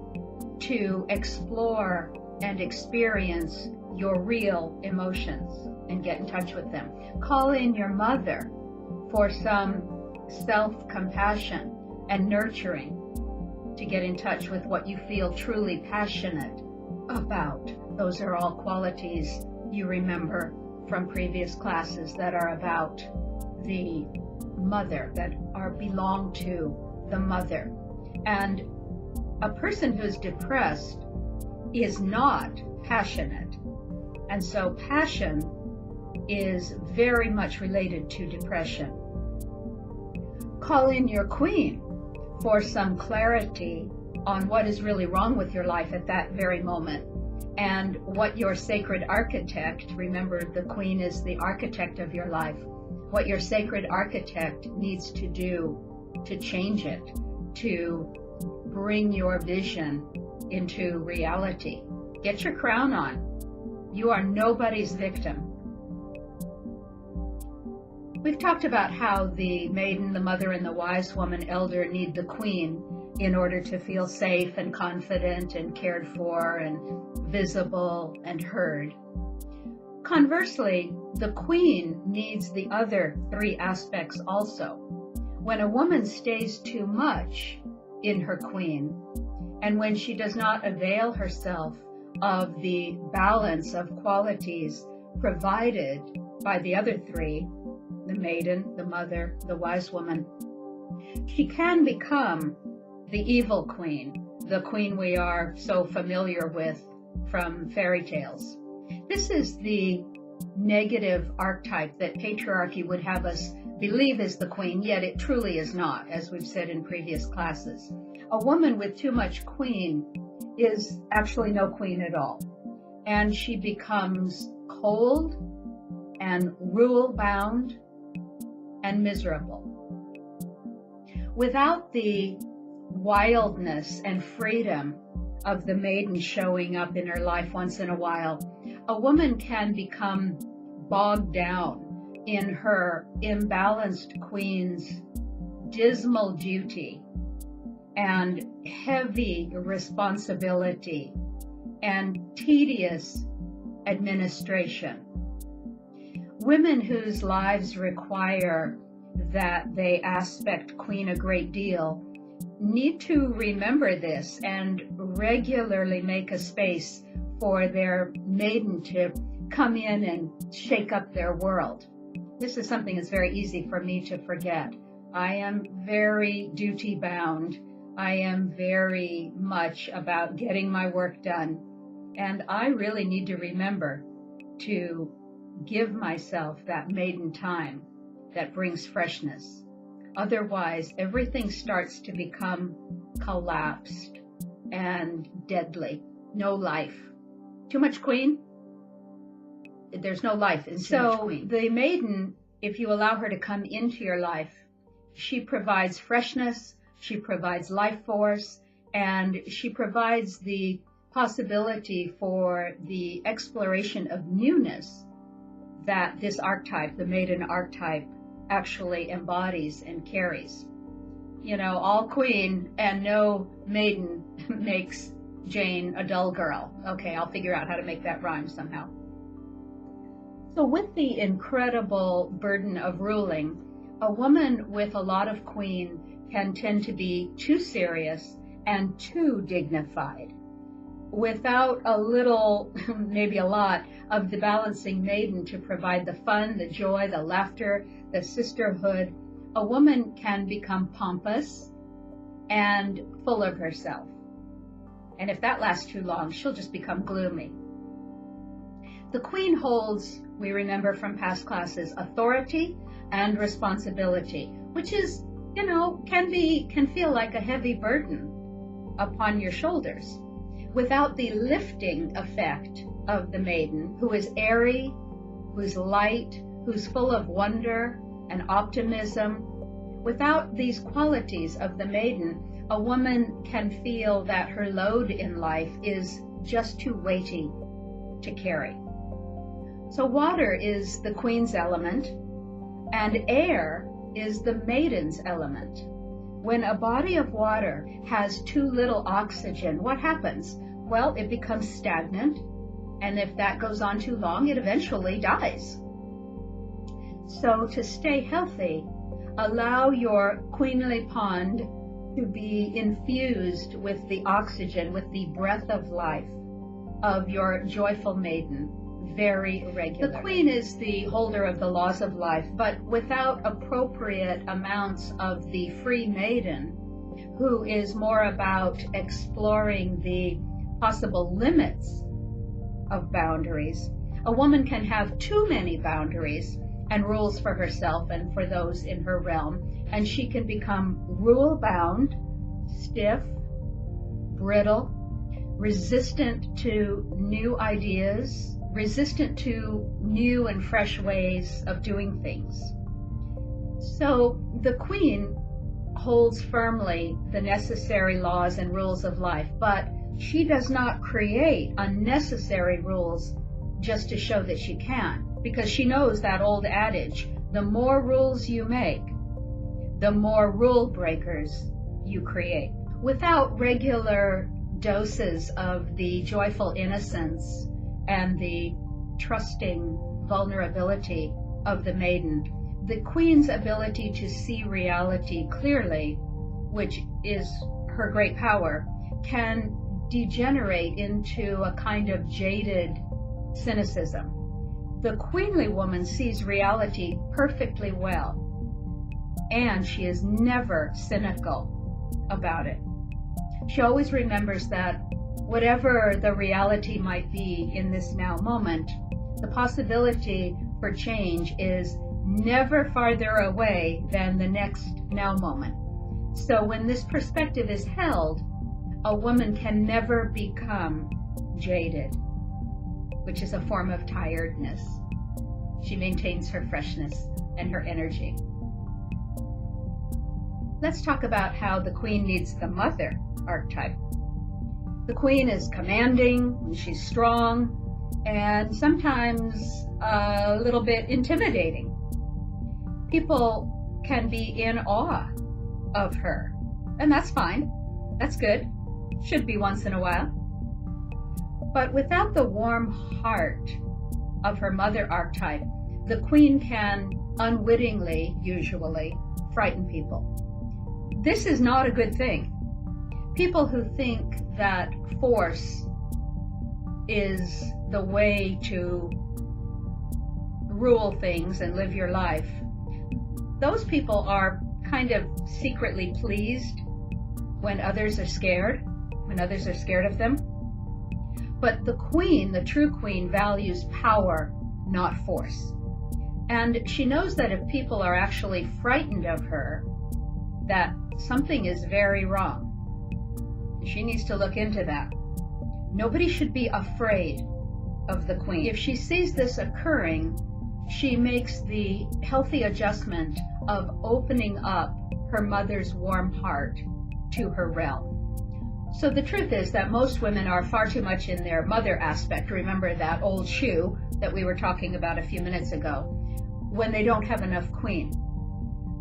to explore and experience your real emotions and get in touch with them. Call in your mother for some self-compassion and nurturing to get in touch with what you feel truly passionate about. Those are all qualities you remember from previous classes that are about the mother, that belong to the mother. And a person who's depressed is not passionate. And so passion is very much related to depression. Call in your queen for some clarity on what is really wrong with your life at that very moment and what your sacred architect, remember the queen is the architect of your life, what your sacred architect needs to do to change it, to bring your vision into reality. Get your crown on. You are nobody's victim. We've talked about how the maiden, the mother, and the wise woman elder need the queen in order to feel safe and confident and cared for and visible and heard. Conversely, the queen needs the other three aspects also. When a woman stays too much in her queen, and when she does not avail herself of the balance of qualities provided by the other three, the maiden, the mother, the wise woman, she can become the evil queen, the queen we are so familiar with from fairy tales. This is the negative archetype that patriarchy would have us believe is the queen, yet it truly is not, as we've said in previous classes. A woman with too much queen is actually no queen at all, and she becomes cold and rule-bound and miserable. Without the wildness and freedom of the maiden showing up in her life once in a while, a woman can become bogged down in her imbalanced queen's dismal duty and heavy responsibility and tedious administration. Women whose lives require that they aspect queen a great deal need to remember this and regularly make a space for their maiden to come in and shake up their world. This is something that's very easy for me to forget. I am very duty bound. I am very much about getting my work done. And I really need to remember to give myself that maiden time that brings freshness. Otherwise, everything starts to become collapsed and deadly. No life. Too much queen? There's no life in too much queen. So the maiden, if you allow her to come into your life, she provides freshness, she provides life force, and she provides the possibility for the exploration of newness that this archetype, the maiden archetype, actually embodies and carries. You know, all queen and no maiden makes Jane a dull girl. Okay, I'll figure out how to make that rhyme somehow. So with the incredible burden of ruling, a woman with a lot of queen can tend to be too serious and too dignified. Without a little, maybe a lot, of the balancing maiden to provide the fun, the joy, the laughter, the sisterhood, a woman can become pompous and full of herself. And if that lasts too long, she'll just become gloomy. The queen holds, we remember from past classes, authority and responsibility, which is, you know, can feel like a heavy burden upon your shoulders. Without the lifting effect of the maiden, who is airy, who's light, who's full of wonder and optimism, without these qualities of the maiden, a woman can feel that her load in life is just too weighty to carry. So water is the queen's element, and air is the maiden's element. When a body of water has too little oxygen, what happens? Well, it becomes stagnant, and if that goes on too long, it eventually dies. So to stay healthy, allow your queenly pond to be infused with the oxygen, with the breath of life of your joyful maiden, very regularly. The queen is the holder of the laws of life, but without appropriate amounts of the free maiden, who is more about exploring the possible limits of boundaries. A woman can have too many boundaries and rules for herself and for those in her realm, and she can become rule-bound, stiff, brittle, resistant to new ideas, resistant to new and fresh ways of doing things. So the queen holds firmly the necessary laws and rules of life, but she does not create unnecessary rules just to show that she can, because she knows that old adage, the more rules you make, the more rule breakers you create. Without regular doses of the joyful innocence and the trusting vulnerability of the maiden, the queen's ability to see reality clearly, which is her great power, can degenerate into a kind of jaded cynicism. The queenly woman sees reality perfectly well, and she is never cynical about it. She always remembers that whatever the reality might be in this now moment, the possibility for change is never farther away than the next now moment. So when this perspective is held, a woman can never become jaded, which is a form of tiredness. She maintains her freshness and her energy. Let's talk about how the queen needs the mother archetype. The queen is commanding, she's strong, and sometimes a little bit intimidating. People can be in awe of her, and that's fine. That's good. Should be once in a while. But without the warm heart of her mother archetype, the queen can unwittingly, usually, frighten people. This is not a good thing. People who think that force is the way to rule things and live your life, those people are kind of secretly pleased when others are scared of them. But the queen, the true queen, values power, not force. And she knows that if people are actually frightened of her, that something is very wrong. She needs to look into that. Nobody should be afraid of the queen. If she sees this occurring, she makes the healthy adjustment of opening up her mother's warm heart to her realm. So the truth is that most women are far too much in their mother aspect. Remember that old shoe that we were talking about a few minutes ago, when they don't have enough queen.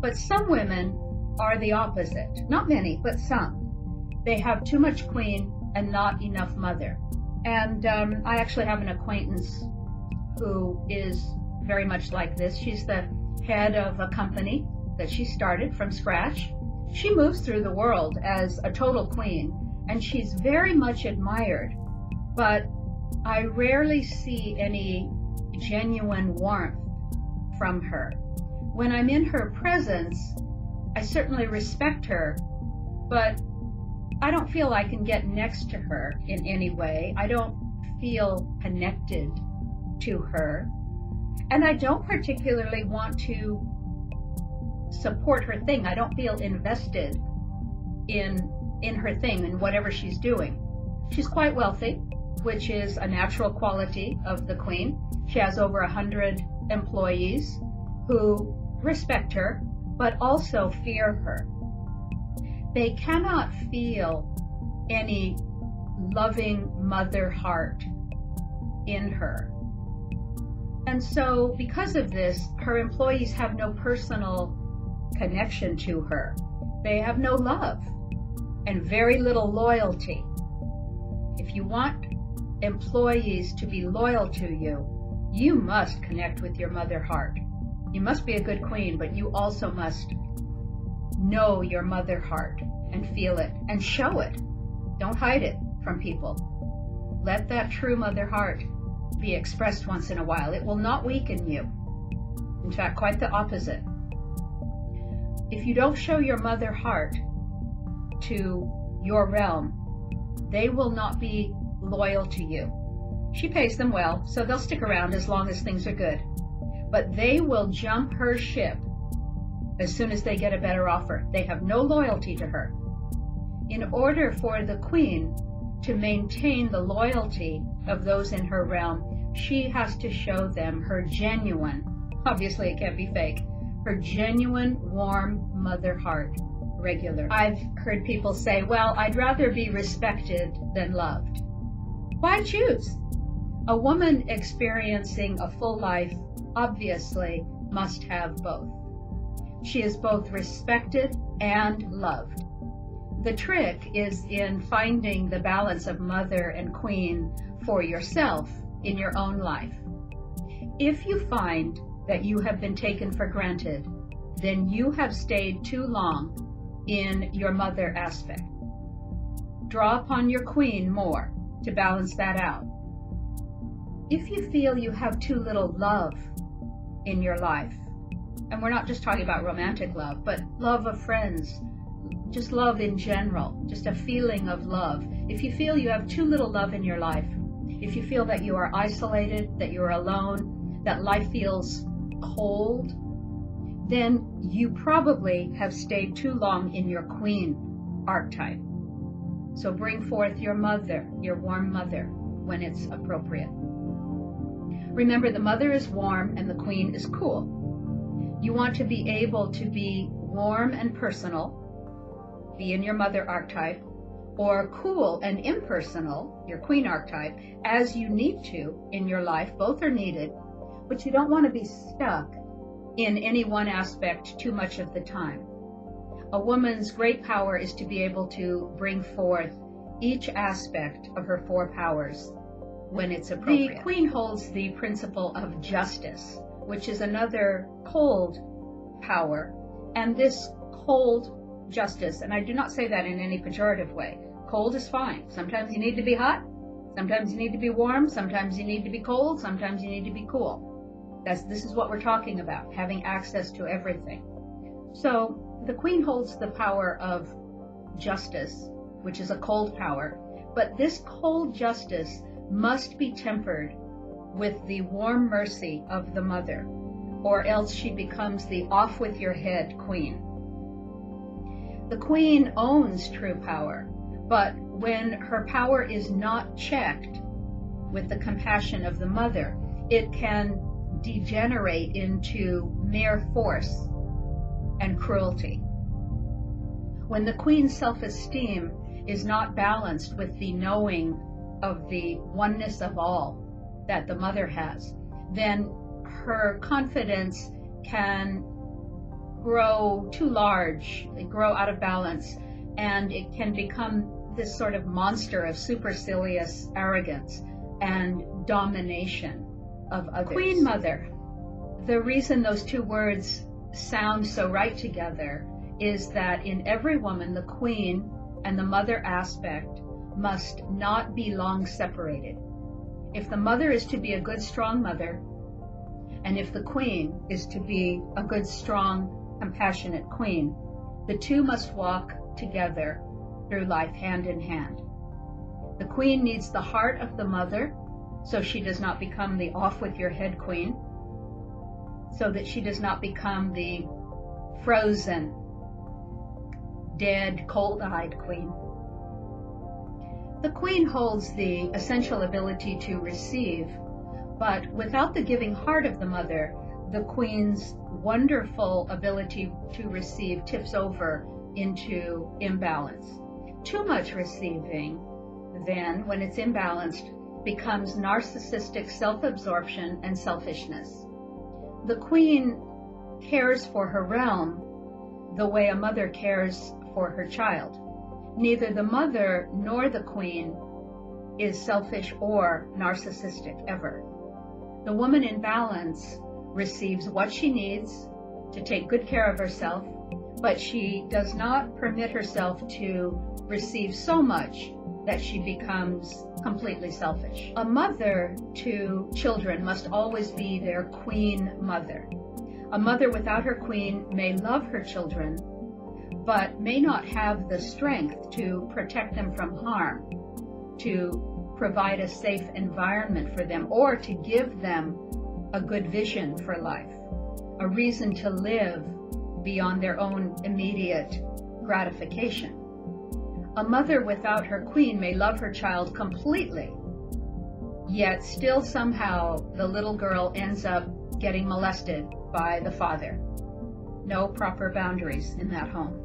But some women are the opposite. Not many, but some. They have too much queen and not enough mother. And I actually have an acquaintance who is very much like this. She's the head of a company that she started from scratch. She moves through the world as a total queen, and she's very much admired, but I rarely see any genuine warmth from her. When I'm in her presence, I certainly respect her, but I don't feel I can get next to her in any way. I don't feel connected to her, and I don't particularly want to support her thing. I don't feel invested in her thing and whatever she's doing. She's quite wealthy, which is a natural quality of the queen. She has over 100 employees who respect her, but also fear her. They cannot feel any loving mother heart in her. And so because of this, her employees have no personal connection to her. They have no love and very little loyalty. If you want employees to be loyal to you, you must connect with your mother heart. You must be a good queen, but you also must know your mother heart and feel it and show it. Don't hide it from people. Let that true mother heart be expressed once in a while. It will not weaken you. In fact, quite the opposite. If you don't show your mother heart to your realm, they will not be loyal to you. She pays them well, so they'll stick around as long as things are good. But they will jump her ship as soon as they get a better offer. They have no loyalty to her. In order for the queen to maintain the loyalty of those in her realm, she has to show them her genuine, obviously it can't be fake, her genuine, warm mother heart regularly. I've heard people say, well, I'd rather be respected than loved. Why choose? A woman experiencing a full life obviously must have both. She is both respected and loved. The trick is in finding the balance of mother and queen for yourself in your own life. If you find that you have been taken for granted, then you have stayed too long in your mother aspect. draw upon your queen more to balance that out. If you feel you have too little love in your life, and we're not just talking about romantic love, but love of friends, just love in general, just a feeling of love. If you feel you have too little love in your life, if you feel that you are isolated, that you're alone, that life feels cold, then you probably have stayed too long in your queen archetype. So bring forth your mother, your warm mother, when it's appropriate. Remember, the mother is warm and the queen is cool. You want to be able to be warm and personal, be in your mother archetype, or cool and impersonal, your queen archetype, as you need to in your life. Both are needed, but you don't want to be stuck in any one aspect too much of the time. A woman's great power is to be able to bring forth each aspect of her four powers when it's appropriate. The queen holds the principle of justice, which is another cold power, and this cold justice, and I do not say that in any pejorative way. Cold is fine. Sometimes you need to be hot, sometimes you need to be warm, sometimes you need to be cold, sometimes you need to be cool. This is what we're talking about, having access to everything. So the queen holds the power of justice, which is a cold power, but this cold justice must be tempered with the warm mercy of the mother, or else she becomes the off with your head queen. The queen owns true power, but when her power is not checked with the compassion of the mother, it can degenerate into mere force and cruelty. When the queen's self-esteem is not balanced with the knowing of the oneness of all that the mother has, then her confidence can grow too large, grow out of balance, and it can become this sort of monster of supercilious arrogance and domination of others. Queen mother. The reason those two words sound so right together is that in every woman, the queen and the mother aspect must not be long separated. If the mother is to be a good, strong mother, and if the queen is to be a good, strong, compassionate queen, the two must walk together through life hand in hand. The queen needs the heart of the mother, so she does not become the off with your head queen, so that she does not become the frozen, dead, cold-eyed queen. The queen holds the essential ability to receive, but without the giving heart of the mother, the queen's wonderful ability to receive tips over into imbalance. Too much receiving, then, when it's imbalanced, becomes narcissistic self-absorption and selfishness. The queen cares for her realm the way a mother cares for her child. Neither the mother nor the queen is selfish or narcissistic ever. The woman in balance receives what she needs to take good care of herself, but she does not permit herself to receive so much that she becomes completely selfish. A mother to children must always be their queen mother. A mother without her queen may love her children, but may not have the strength to protect them from harm, to provide a safe environment for them, or to give them a good vision for life, a reason to live beyond their own immediate gratification. A mother without her queen may love her child completely, yet still somehow the little girl ends up getting molested by the father. No proper boundaries in that home.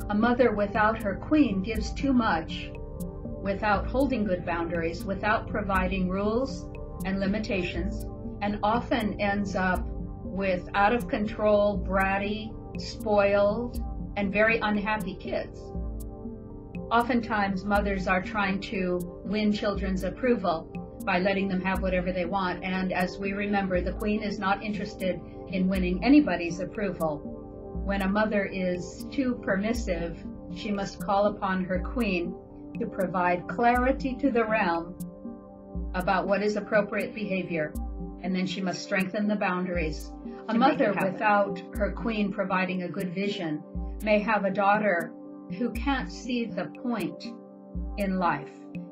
A mother without her queen gives too much without holding good boundaries, without providing rules and limitations, and often ends up with out of control, bratty, spoiled, and very unhappy kids. Oftentimes, mothers are trying to win children's approval by letting them have whatever they want, and as we remember, the queen is not interested in winning anybody's approval. When a mother is too permissive, she must call upon her queen to provide clarity to the realm about what is appropriate behavior, and then she must strengthen the boundaries. A mother without her queen providing a good vision may have a daughter who can't see the point in life,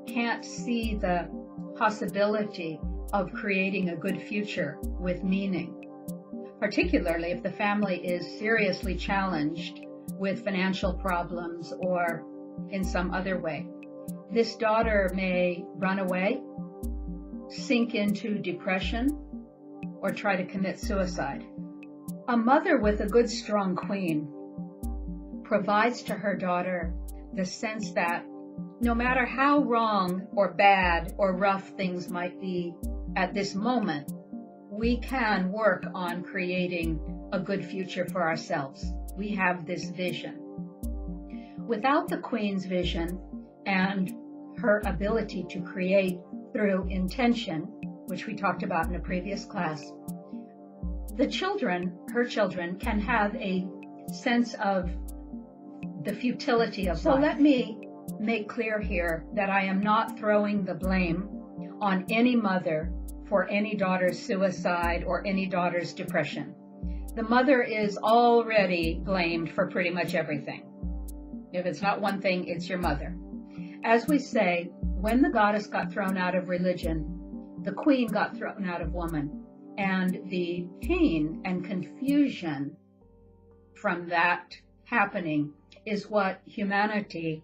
can't see the possibility of creating a good future with meaning, particularly if the family is seriously challenged with financial problems or in some other way. This daughter may run away, sink into depression, or try to commit suicide. A mother with a good, strong queen provides to her daughter the sense that no matter how wrong or bad or rough things might be at this moment, we can work on creating a good future for ourselves. We have this vision. Without the queen's vision and her ability to create through intention, which we talked about in a previous class, the children, her children, can have a sense of the futility of life. So let me make clear here that I am not throwing the blame on any mother for any daughter's suicide or any daughter's depression. The mother is already blamed for pretty much everything. If it's not one thing, it's your mother. As we say, when the goddess got thrown out of religion, the queen got thrown out of woman. And the pain and confusion from that happening is what humanity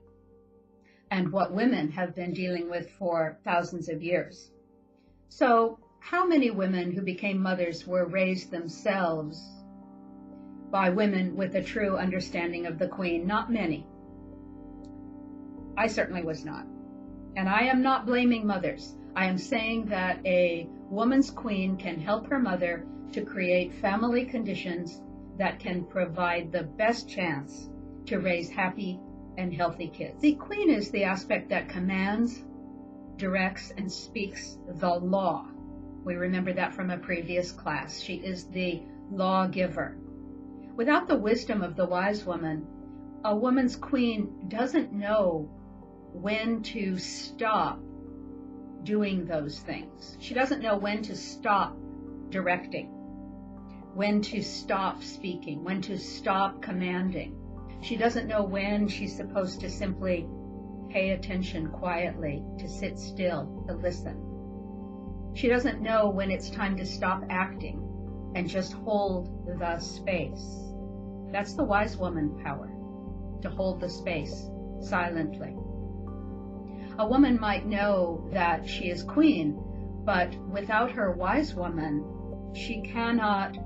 and what women have been dealing with for thousands of years. So, how many women who became mothers were raised themselves by women with a true understanding of the queen? Not many. I certainly was not. And I am not blaming mothers. I am saying that a woman's queen can help her mother to create family conditions that can provide the best chance to raise happy and healthy kids. The queen is the aspect that commands, directs, and speaks the law. We remember that from a previous class. She is the lawgiver. Without the wisdom of the wise woman, a woman's queen doesn't know when to stop doing those things. She doesn't know when to stop directing, when to stop speaking, when to stop commanding. She doesn't know when she's supposed to simply pay attention quietly, to sit still, to listen. She doesn't know when it's time to stop acting and just hold the space. That's the wise woman power, to hold the space silently. A woman might know that she is queen, but without her wise woman, she cannot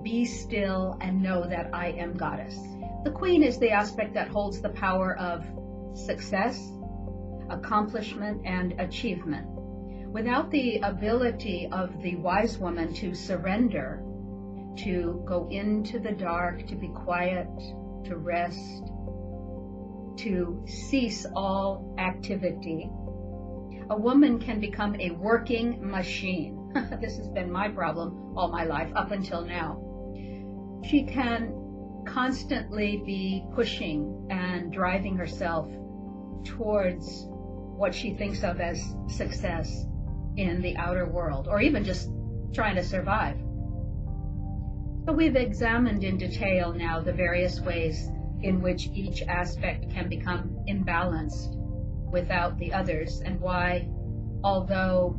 be still and know that I am goddess. The queen is the aspect that holds the power of success, accomplishment, and achievement. Without the ability of the wise woman to surrender, to go into the dark, to be quiet, to rest, to cease all activity, a woman can become a working machine. This has been my problem all my life up until now. She can constantly be pushing and driving herself towards what she thinks of as success in the outer world, or even just trying to survive. So we've examined in detail now the various ways in which each aspect can become imbalanced without the others, and why, although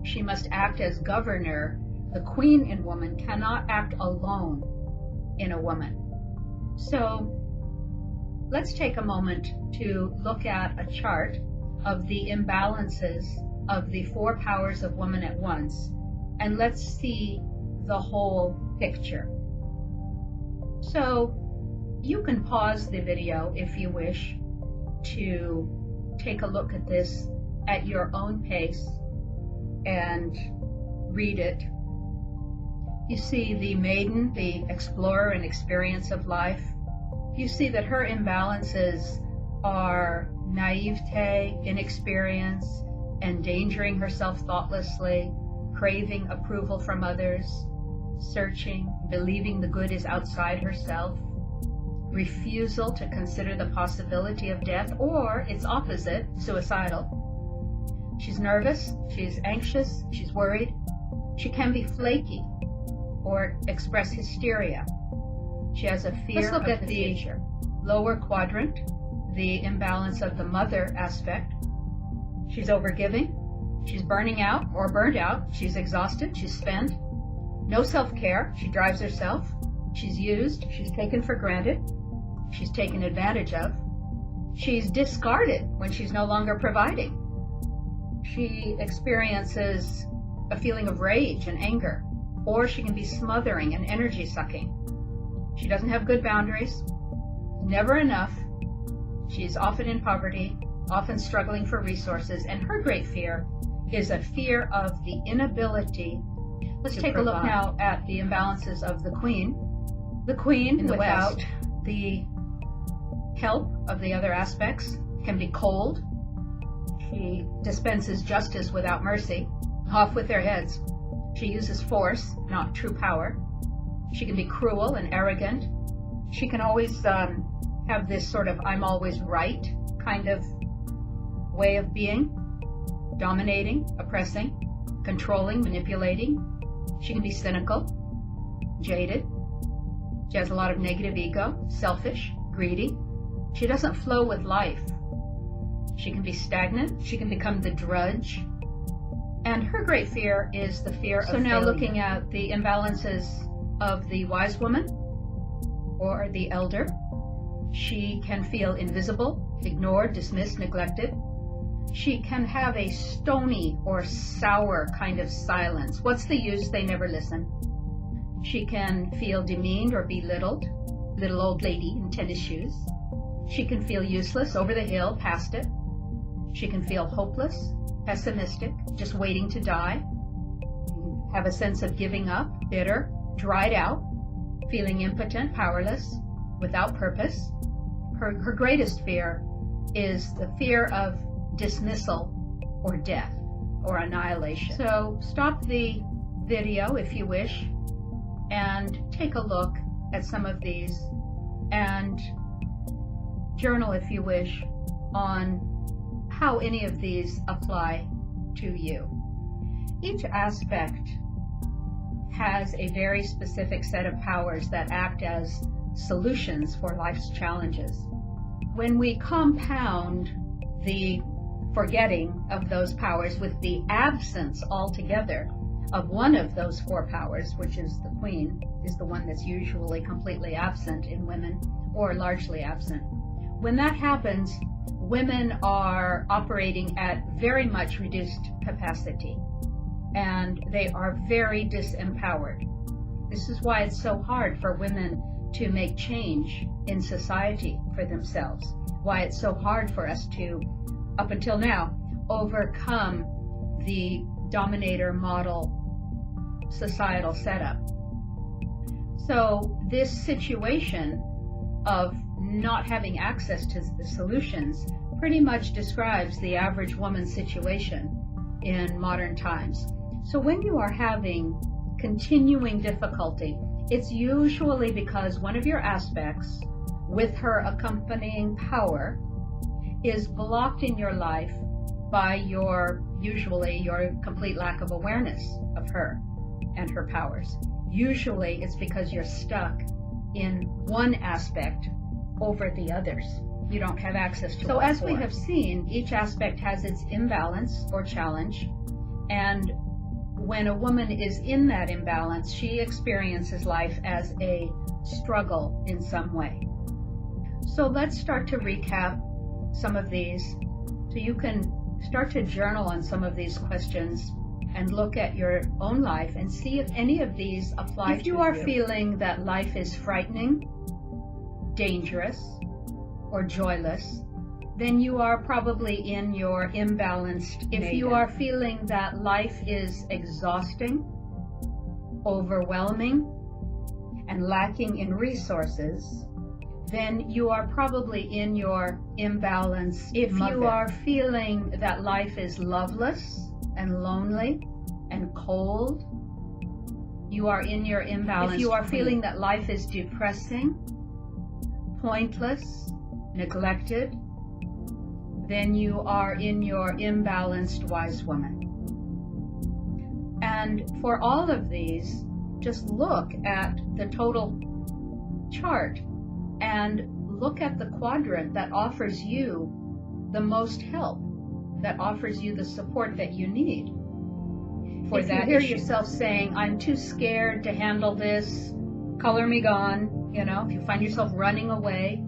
she must act as governor, the queen in woman cannot act alone in a woman. So let's take a moment to look at a chart of the imbalances of the four powers of woman at once, and let's see the whole picture. So you can pause the video if you wish to take a look at this at your own pace and read it. You see the maiden, the explorer and experience of life. You see that her imbalances are naivete, inexperience, endangering herself thoughtlessly, craving approval from others, searching, believing the good is outside herself, refusal to consider the possibility of death, or its opposite, suicidal. She's nervous, she's anxious, she's worried. She can be flaky or express hysteria. She has a fear of the future. Lower quadrant, the imbalance of the mother aspect. She's overgiving, she's burning out or burned out, she's exhausted, she's spent. No self-care, she drives herself, she's used, she's taken for granted, she's taken advantage of. She's discarded when she's no longer providing. She experiences a feeling of rage and anger, or she can be smothering and energy sucking. She doesn't have good boundaries, never enough. She's often in poverty, often struggling for resources, and her great fear is a fear of the inability. Let's take a look now at the imbalances of the Queen. The Queen, without the help of the other aspects, can be cold. She dispenses justice without mercy. Off with their heads. She uses force, not true power. She can be cruel and arrogant. She can always have this sort of I'm always right kind of way of being, dominating, oppressing, controlling, manipulating. She can be cynical, jaded. She has a lot of negative ego, selfish, greedy. She doesn't flow with life. She can be stagnant. She can become the drudge. And her great fear is the fear of failure. So now looking at the imbalances of the wise woman or the elder, she can feel invisible, ignored, dismissed, neglected. She can have a stony or sour kind of silence. What's the use? They never listen. She can feel demeaned or belittled, little old lady in tennis shoes. She can feel useless, over the hill, past it. She can feel hopeless, pessimistic, just waiting to die. Have a sense of giving up, bitter, dried out, feeling impotent, powerless, without purpose. Her greatest fear is the fear of dismissal or death or annihilation. So stop the video if you wish and take a look at some of these and journal if you wish on how any of these apply to you. Each aspect has a very specific set of powers that act as solutions for life's challenges. When we compound the forgetting of those powers with the absence altogether of one of those four powers, which is the Queen, is the one that's usually completely absent in women or largely absent. When that happens, women are operating at very much reduced capacity and they are very disempowered. This is why it's so hard for women to make change in society for themselves, why it's so hard for us to, up until now, overcome the dominator model societal setup. So this situation of not having access to the solutions pretty much describes the average woman's situation in modern times. So when you are having continuing difficulty, it's usually because one of your aspects, with her accompanying power, is blocked in your life by usually your complete lack of awareness of her and her powers. Usually it's because you're stuck in one aspect over the others. You don't have access to all four. So as we have seen, each aspect has its imbalance or challenge, and when a woman is in that imbalance, she experiences life as a struggle in some way. So let's start to recap some of these. So you can start to journal on some of these questions and look at your own life and see if any of these apply to you. If you are feeling that life is frightening, dangerous, or joyless, then you are probably in your imbalanced maiden. If you are feeling that life is exhausting, overwhelming, and lacking in resources, then you are probably in your imbalance. If you are feeling that life is loveless and lonely and cold, you are in your imbalance. If you are feeling that life is depressing, pointless, neglected, then you are in your imbalanced wise woman. And for all of these, just look at the total chart and look at the quadrant that offers you the most help, that offers you the support that you need. For that, you hear yourself saying, I'm too scared to handle this, color me gone, if you find yourself running away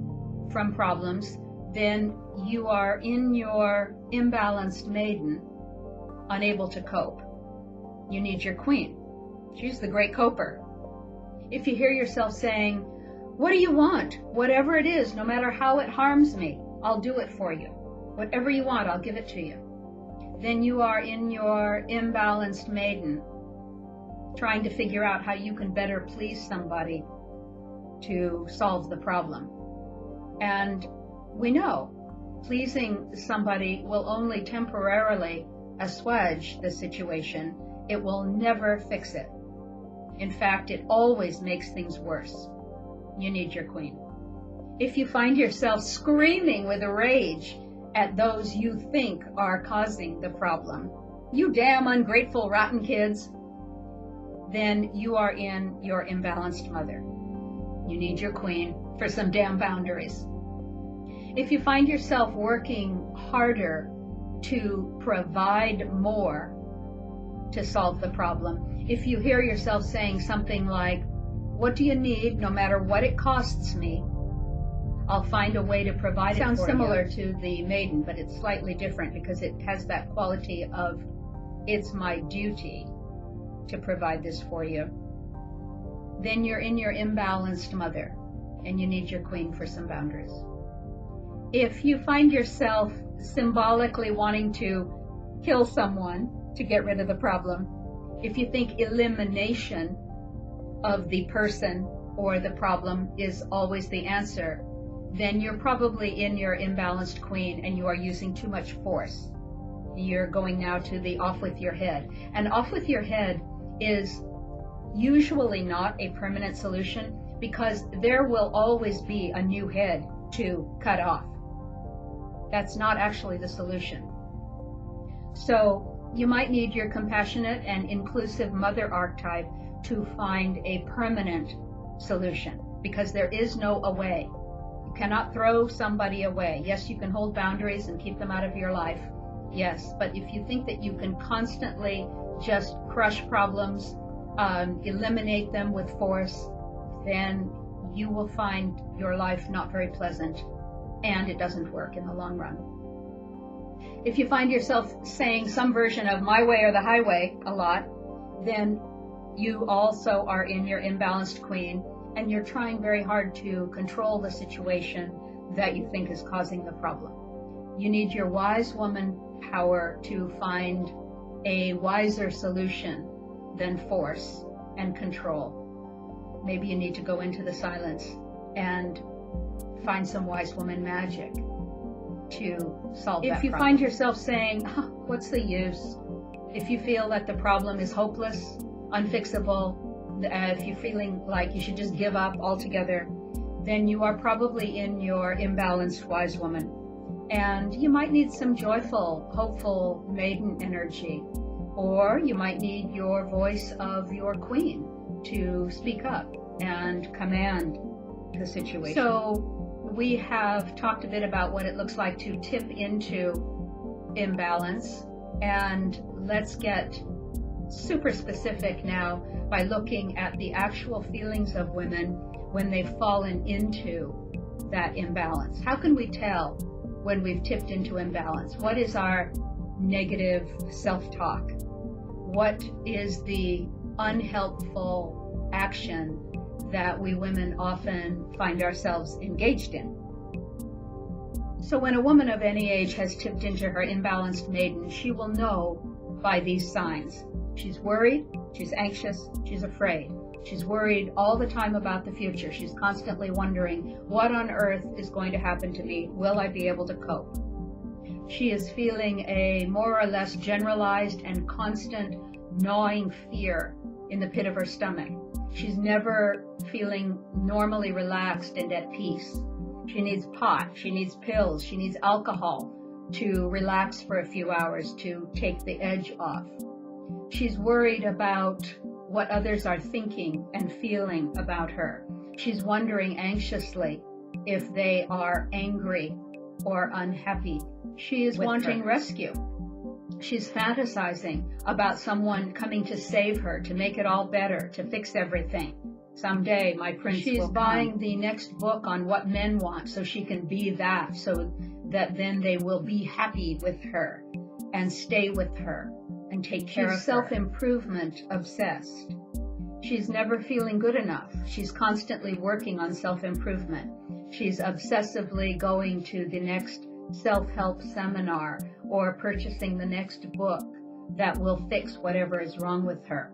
from problems, then you are in your imbalanced maiden, unable to cope. You need your queen. She's the great coper. If you hear yourself saying, what do you want? Whatever it is, no matter how it harms me, I'll do it for you. Whatever you want, I'll give it to you. Then you are in your imbalanced maiden, trying to figure out how you can better please somebody to solve the problem. And we know pleasing somebody will only temporarily assuage the situation. It will never fix it. In fact, it always makes things worse. You need your queen. If you find yourself screaming with rage at those you think are causing the problem, you damn ungrateful rotten kids, then you are in your imbalanced mother. You need your queen for some damn boundaries. If you find yourself working harder to provide more to solve the problem, if you hear yourself saying something like, what do you need, no matter what it costs me, I'll find a way to provide it for you. Sounds similar to the maiden, but it's slightly different because it has that quality of, it's my duty to provide this for you. Then you're in your imbalanced mother, and you need your queen for some boundaries. If you find yourself symbolically wanting to kill someone to get rid of the problem, if you think elimination of the person or the problem is always the answer, then you're probably in your imbalanced queen and you are using too much force. You're going now to the off with your head. And off with your head is usually not a permanent solution because there will always be a new head to cut off. That's not actually the solution. So you might need your compassionate and inclusive mother archetype to find a permanent solution because there is no away. You cannot throw somebody away. Yes, you can hold boundaries and keep them out of your life. Yes, but if you think that you can constantly just crush problems, eliminate them with force, then you will find your life not very pleasant and it doesn't work in the long run. If you find yourself saying some version of my way or the highway a lot, then you also are in your imbalanced queen and you're trying very hard to control the situation that you think is causing the problem. You need your wise woman power to find a wiser solution than force and control. Maybe you need to go into the silence and find some wise woman magic to solve that problem. If you find yourself saying, what's the use? If you feel that the problem is hopeless, unfixable, if you're feeling like you should just give up altogether, then you are probably in your imbalanced wise woman. And you might need some joyful, hopeful maiden energy, or you might need your voice of your queen to speak up and command the situation. So we have talked a bit about what it looks like to tip into imbalance, and let's get super specific now by looking at the actual feelings of women when they've fallen into that imbalance. How can we tell when we've tipped into imbalance? What is our negative self-talk? What is the unhelpful action that we women often find ourselves engaged in? So when a woman of any age has tipped into her imbalanced maiden, she will know by these signs. She's worried, she's anxious, she's afraid. She's worried all the time about the future. She's constantly wondering, what on earth is going to happen to me? Will I be able to cope? She is feeling a more or less generalized and constant gnawing fear in the pit of her stomach. She's never feeling normally relaxed and at peace. She needs pot, she needs pills, she needs alcohol to relax for a few hours, to take the edge off. She's worried about what others are thinking and feeling about her. She's wondering anxiously if they are angry or unhappy. She is wanting rescue. She's fantasizing about someone coming to save her, to make it all better, to fix everything. Someday my prince will come. She's buying the next book on what men want so she can be that, so that then they will be happy with her and stay with her and take care of her. She's self-improvement obsessed. She's never feeling good enough. She's constantly working on self-improvement. She's obsessively going to the next self-help seminar or purchasing the next book that will fix whatever is wrong with her.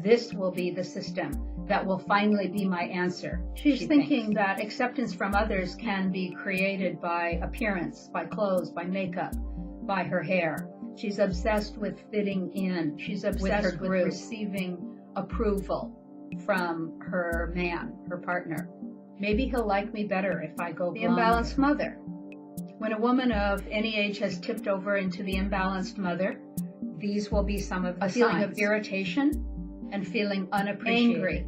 This will be the system that will finally be my answer. She's thinking that acceptance from others can be created by appearance, by clothes, by makeup, by her hair. She's obsessed with fitting in. She's obsessed with receiving approval from her man, her partner. Maybe he'll like me better if I go blonde. The imbalanced mother. When a woman of any age has tipped over into the imbalanced mother, these will be some of the signs. A feeling of irritation and feeling unappreciated. Angry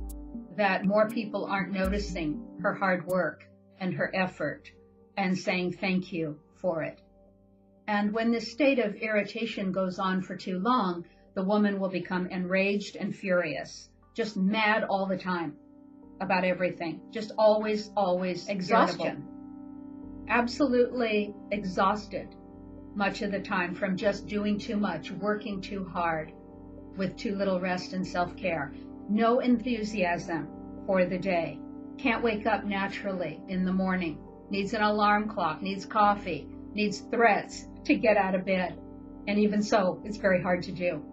that more people aren't noticing her hard work and her effort and saying thank you for it. And when this state of irritation goes on for too long, the woman will become enraged and furious, just mad all the time about everything, just always exhaustion. Irritable. Absolutely exhausted much of the time from just doing too much, working too hard, with too little rest and self-care. No enthusiasm for the day. Can't wake up naturally in the morning. Needs an alarm clock, needs coffee, needs threats to get out of bed. And even so, it's very hard to do.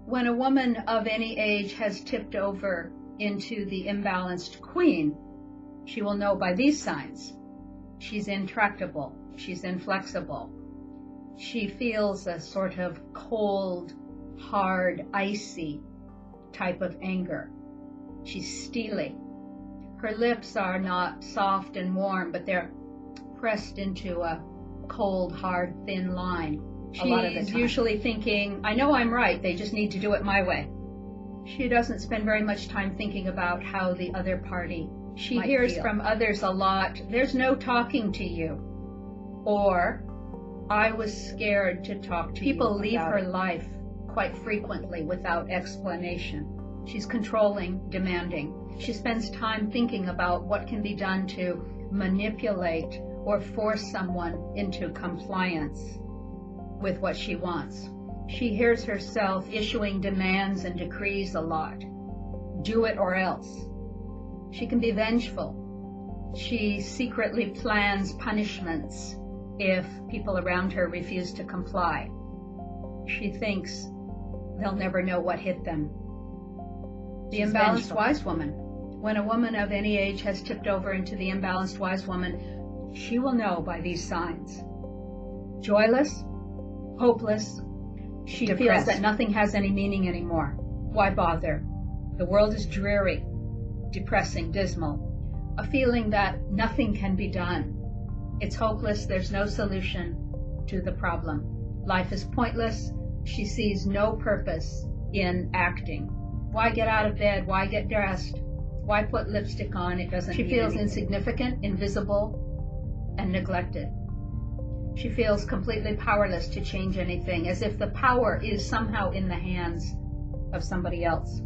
When a woman of any age has tipped over into the imbalanced queen, she will know by these signs. She's intractable. She's inflexible. She feels a sort of cold, hard, icy type of anger. She's steely. Her lips are not soft and warm, but they're pressed into a cold, hard, thin line. She's usually thinking, I know I'm right, they just need to do it my way. She doesn't spend very much time thinking about how the other party She hears from others a lot, there's no talking to you. Or, I was scared to talk to you. People leave her life quite frequently without explanation. She's controlling, demanding. She spends time thinking about what can be done to manipulate or force someone into compliance with what she wants. She hears herself issuing demands and decrees a lot. Do it or else. She can be vengeful. She secretly plans punishments if people around her refuse to comply. She thinks they'll never know what hit them. The imbalanced wise woman. When a woman of any age has tipped over into the imbalanced wise woman, she will know by these signs. Joyless, hopeless. She feels that nothing has any meaning anymore. Why bother? The world is dreary, depressing, dismal. A feeling that nothing can be done. It's hopeless. There's no solution to the problem. Life is pointless. She sees no purpose in acting. Why get out of bed? Why get dressed? Why put lipstick on? It doesn't. She feels insignificant, invisible, and neglected. She feels completely powerless to change anything, as if the power is somehow in the hands of somebody else.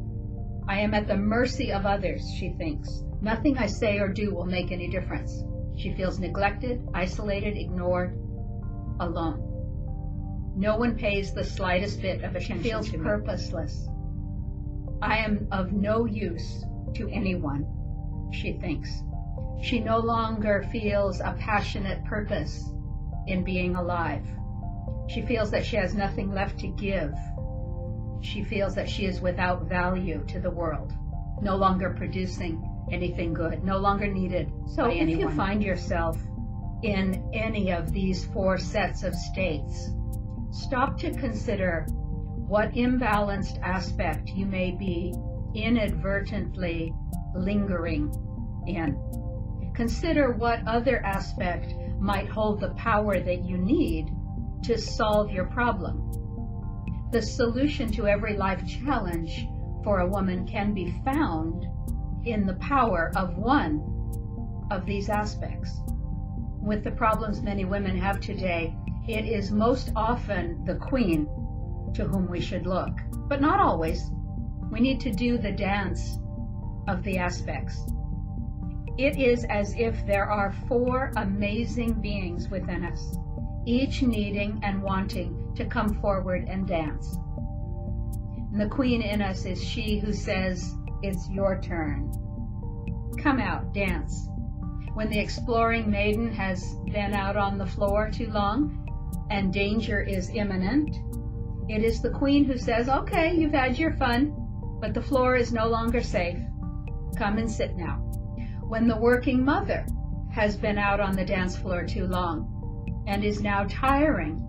I am at the mercy of others, she thinks. Nothing I say or do will make any difference. She feels neglected, isolated, ignored, alone. No one pays the slightest bit of attention to me. She feels purposeless. I am of no use to anyone, she thinks. She no longer feels a passionate purpose in being alive. She feels that she has nothing left to give. She feels that she is without value to the world, no longer producing anything good, no longer needed by anyone. If you find yourself in any of these four sets of states, stop to consider what imbalanced aspect you may be inadvertently lingering in. Consider what other aspect might hold the power that you need to solve your problem. The solution to every life challenge for a woman can be found in the power of one of these aspects. With the problems many women have today, it is most often the queen to whom we should look, but not always. We need to do the dance of the aspects. It is as if there are 4 amazing beings within us, each needing and wanting to come forward and dance. And the queen in us is she who says, "It's your turn. Come out, dance." When the exploring maiden has been out on the floor too long and danger is imminent, it is the queen who says, "Okay, you've had your fun, but the floor is no longer safe. Come and sit now." When the working mother has been out on the dance floor too long and is now tiring,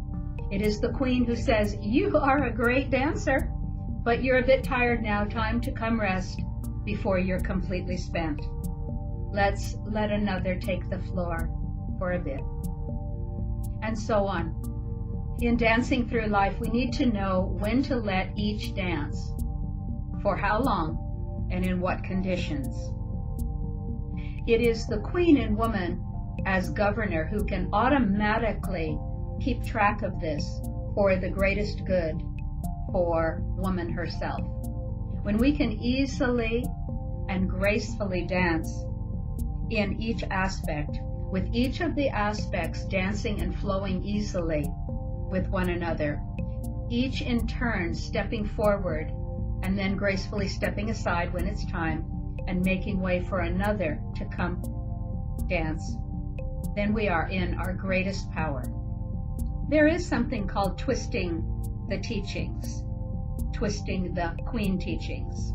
it is the queen who says, "You are a great dancer, but you're a bit tired now. Time to come rest before you're completely spent. Let's let another take the floor for a bit." And so on. In dancing through life, we need to know when to let each dance, for how long, and in what conditions. It is the queen and woman as governor who can automatically keep track of this for the greatest good for woman herself. When we can easily and gracefully dance in each aspect, with each of the aspects dancing and flowing easily with one another, each in turn stepping forward and then gracefully stepping aside when it's time and making way for another to come dance, then we are in our greatest power. There is something called twisting the teachings, twisting the queen teachings.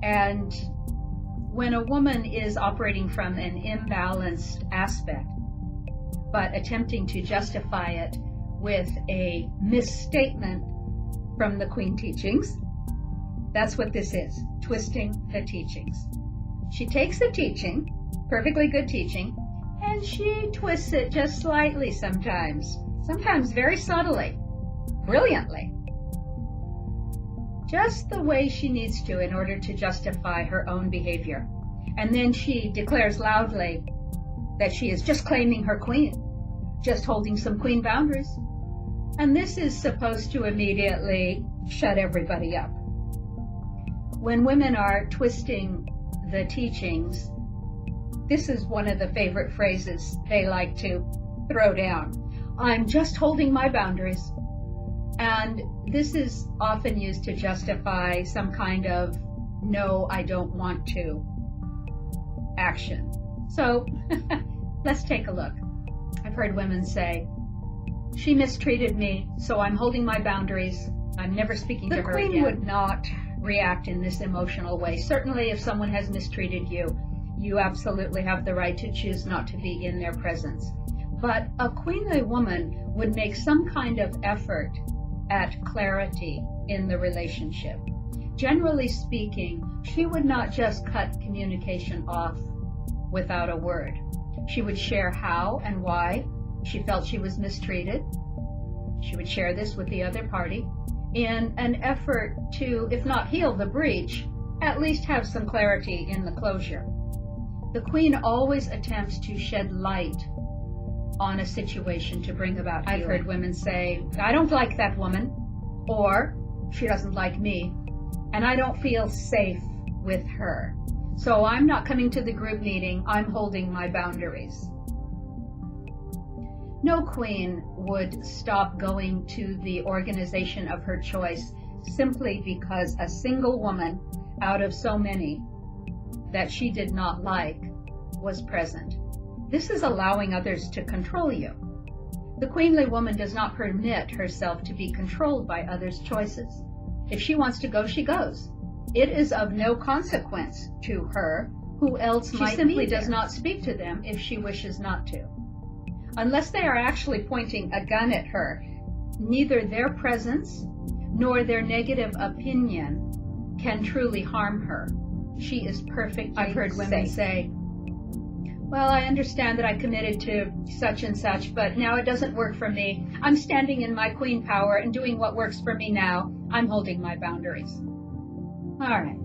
And when a woman is operating from an imbalanced aspect, but attempting to justify it with a misstatement from the queen teachings, that's what this is, twisting the teachings. She takes the teaching, perfectly good teaching, and she twists it just slightly sometimes very subtly, brilliantly, just the way she needs to in order to justify her own behavior. And then she declares loudly that she is just claiming her queen, just holding some queen boundaries. And this is supposed to immediately shut everybody up. When women are twisting the teachings, this is one of the favorite phrases they like to throw down. "I'm just holding my boundaries." And this is often used to justify some kind of "no, I don't want to" action. So let's take a look. I've heard women say, "She mistreated me, so I'm holding my boundaries. I'm never speaking to her again." The queen would not react in this emotional way. Certainly if someone has mistreated you, you absolutely have the right to choose not to be in their presence. But a queenly woman would make some kind of effort at clarity in the relationship. Generally speaking, she would not just cut communication off without a word. She would share how and why she felt she was mistreated. She would share this with the other party in an effort to, if not heal the breach, at least have some clarity in the closure. The queen always attempts to shed light on a situation to bring about healing. I've heard women say, "I don't like that woman," or "she doesn't like me, and I don't feel safe with her. So I'm not coming to the group meeting, I'm holding my boundaries." No queen would stop going to the organization of her choice simply because a single woman out of so many that she did not like was present. This is allowing others to control you. The queenly woman does not permit herself to be controlled by others' choices. If she wants to go, she goes. It is of no consequence to her who else might be there. She simply does not speak to them if she wishes not to. Unless they are actually pointing a gun at her, neither their presence nor their negative opinion can truly harm her. She is perfectly safe. I've heard women say, well, I understand that I committed to such and such, but now it doesn't work for me. I'm standing in my queen power and doing what works for me now. I'm holding my boundaries. All right.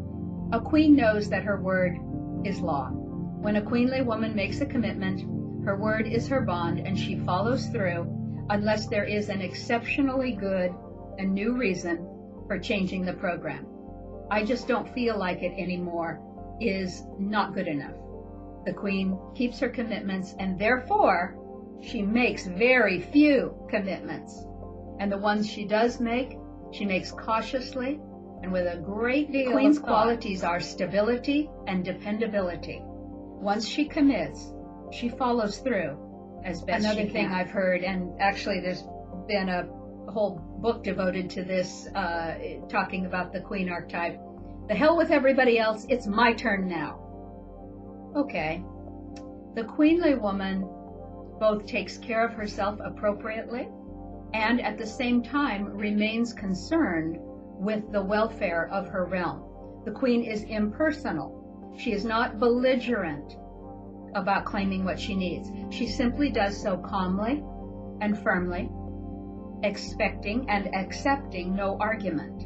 A queen knows that her word is law. When a queenly woman makes a commitment, her word is her bond, and she follows through unless there is an exceptionally good and new reason for changing the program. I just don't feel like it anymore is not good enough. The queen keeps her commitments, and therefore she makes very few commitments. And the ones she does make, she makes cautiously and with a great deal of thought. The queen's qualities are stability and dependability. Once she commits, she follows through as best she can. Another thing I've heard, and actually there's been a whole book devoted to this, talking about the queen archetype. The hell with everybody else, it's my turn now. Okay. The queenly woman both takes care of herself appropriately and at the same time remains concerned with the welfare of her realm. The queen is impersonal. She is not belligerent about claiming what she needs. She simply does so calmly and firmly, expecting and accepting no argument.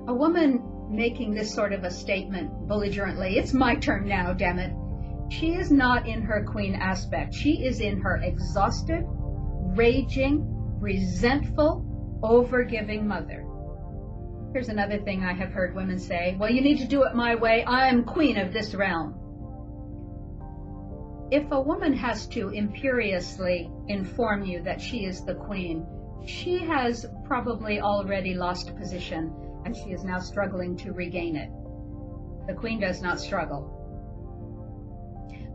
A woman making this sort of a statement belligerently, it's my turn now, damn it, she is not in her queen aspect. She is in her exhausted, raging, resentful, overgiving mother. Here's another thing I have heard women say, well, you need to do it my way. I'm queen of this realm. If a woman has to imperiously inform you that she is the queen, she has probably already lost position, and she is now struggling to regain it. The queen does not struggle.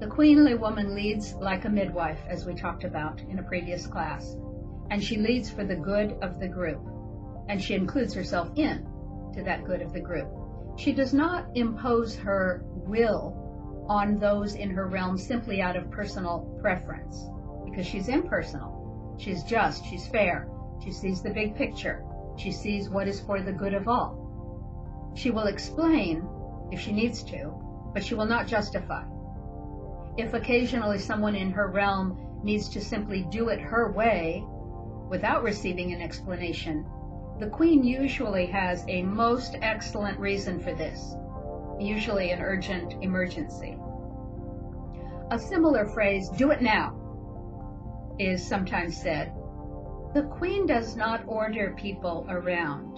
The queenly woman leads like a midwife, as we talked about in a previous class, and she leads for the good of the group, and she includes herself in to that good of the group. She does not impose her will on those in her realm simply out of personal preference, because she's impersonal. She's just, she's fair. She sees the big picture. She sees what is for the good of all. She will explain if she needs to, but she will not justify. If occasionally someone in her realm needs to simply do it her way without receiving an explanation, the queen usually has a most excellent reason for this, usually an urgent emergency. A similar phrase, do it now, is sometimes said. The queen does not order people around.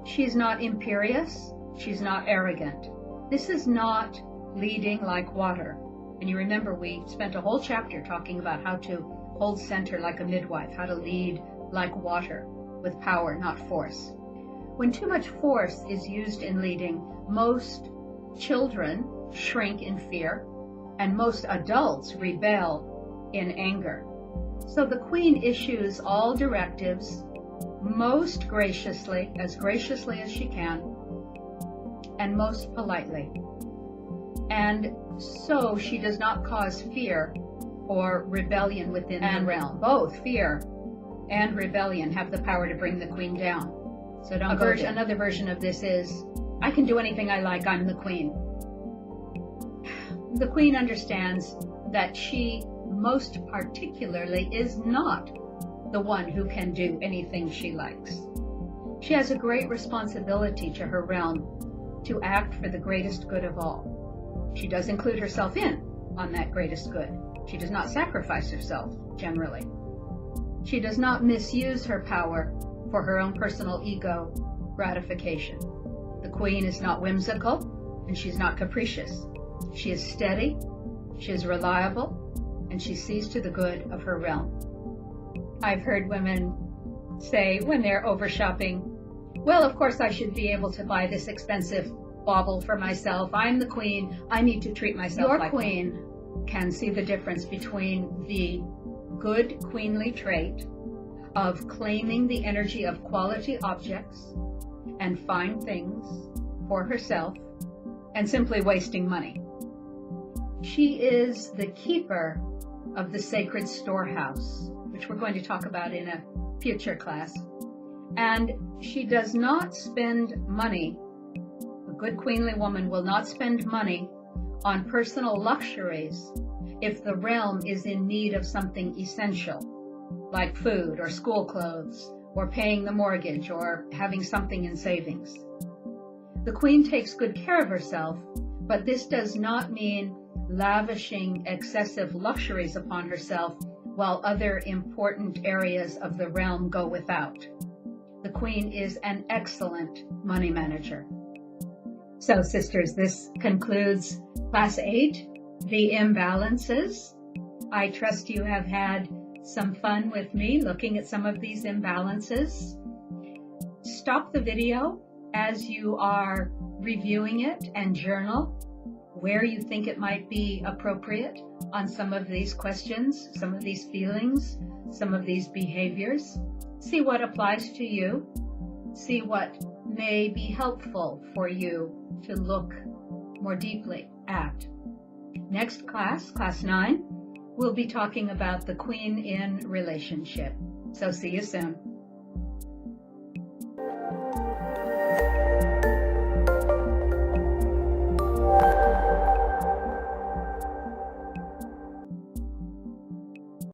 She's not imperious. She's not arrogant. This is not leading like water. And you remember we spent a whole chapter talking about how to hold center like a midwife, how to lead like water with power, not force. When too much force is used in leading, most children shrink in fear, and most adults rebel in anger. So the queen issues all directives most graciously as she can, and most politely. And so she does not cause fear or rebellion within the realm. Both fear and rebellion have the power to bring the queen down. So another version of this is, I can do anything I like, I'm the queen. The queen understands that she most particularly is not the one who can do anything she likes. She has a great responsibility to her realm to act for the greatest good of all. She does include herself in on that greatest good. She does not sacrifice herself, generally. She does not misuse her power for her own personal ego gratification. The queen is not whimsical, and she's not capricious. She is steady, she is reliable, and she sees to the good of her realm. I've heard women say when they're over shopping, well, of course I should be able to buy this expensive bauble for myself. I'm the queen. I need to treat myself like one. Your queen can see the difference between the good queenly trait of claiming the energy of quality objects and fine things for herself and simply wasting money. She is the keeper of the sacred storehouse, which we're going to talk about in a future class. And she does not spend money. A good queenly woman will not spend money on personal luxuries if the realm is in need of something essential, like food or school clothes, or paying the mortgage, or having something in savings. The queen takes good care of herself, but this does not mean lavishing excessive luxuries upon herself while other important areas of the realm go without. The queen is an excellent money manager. So, sisters, this concludes Class 8, the Imbalances. I trust you have had some fun with me looking at some of these imbalances. Stop the video as you are reviewing it and journal where you think it might be appropriate on some of these questions, some of these feelings, some of these behaviors. See what applies to you. See what may be helpful for you to look more deeply at. Next class, Class 9, we'll be talking about the queen in relationship. So see you soon.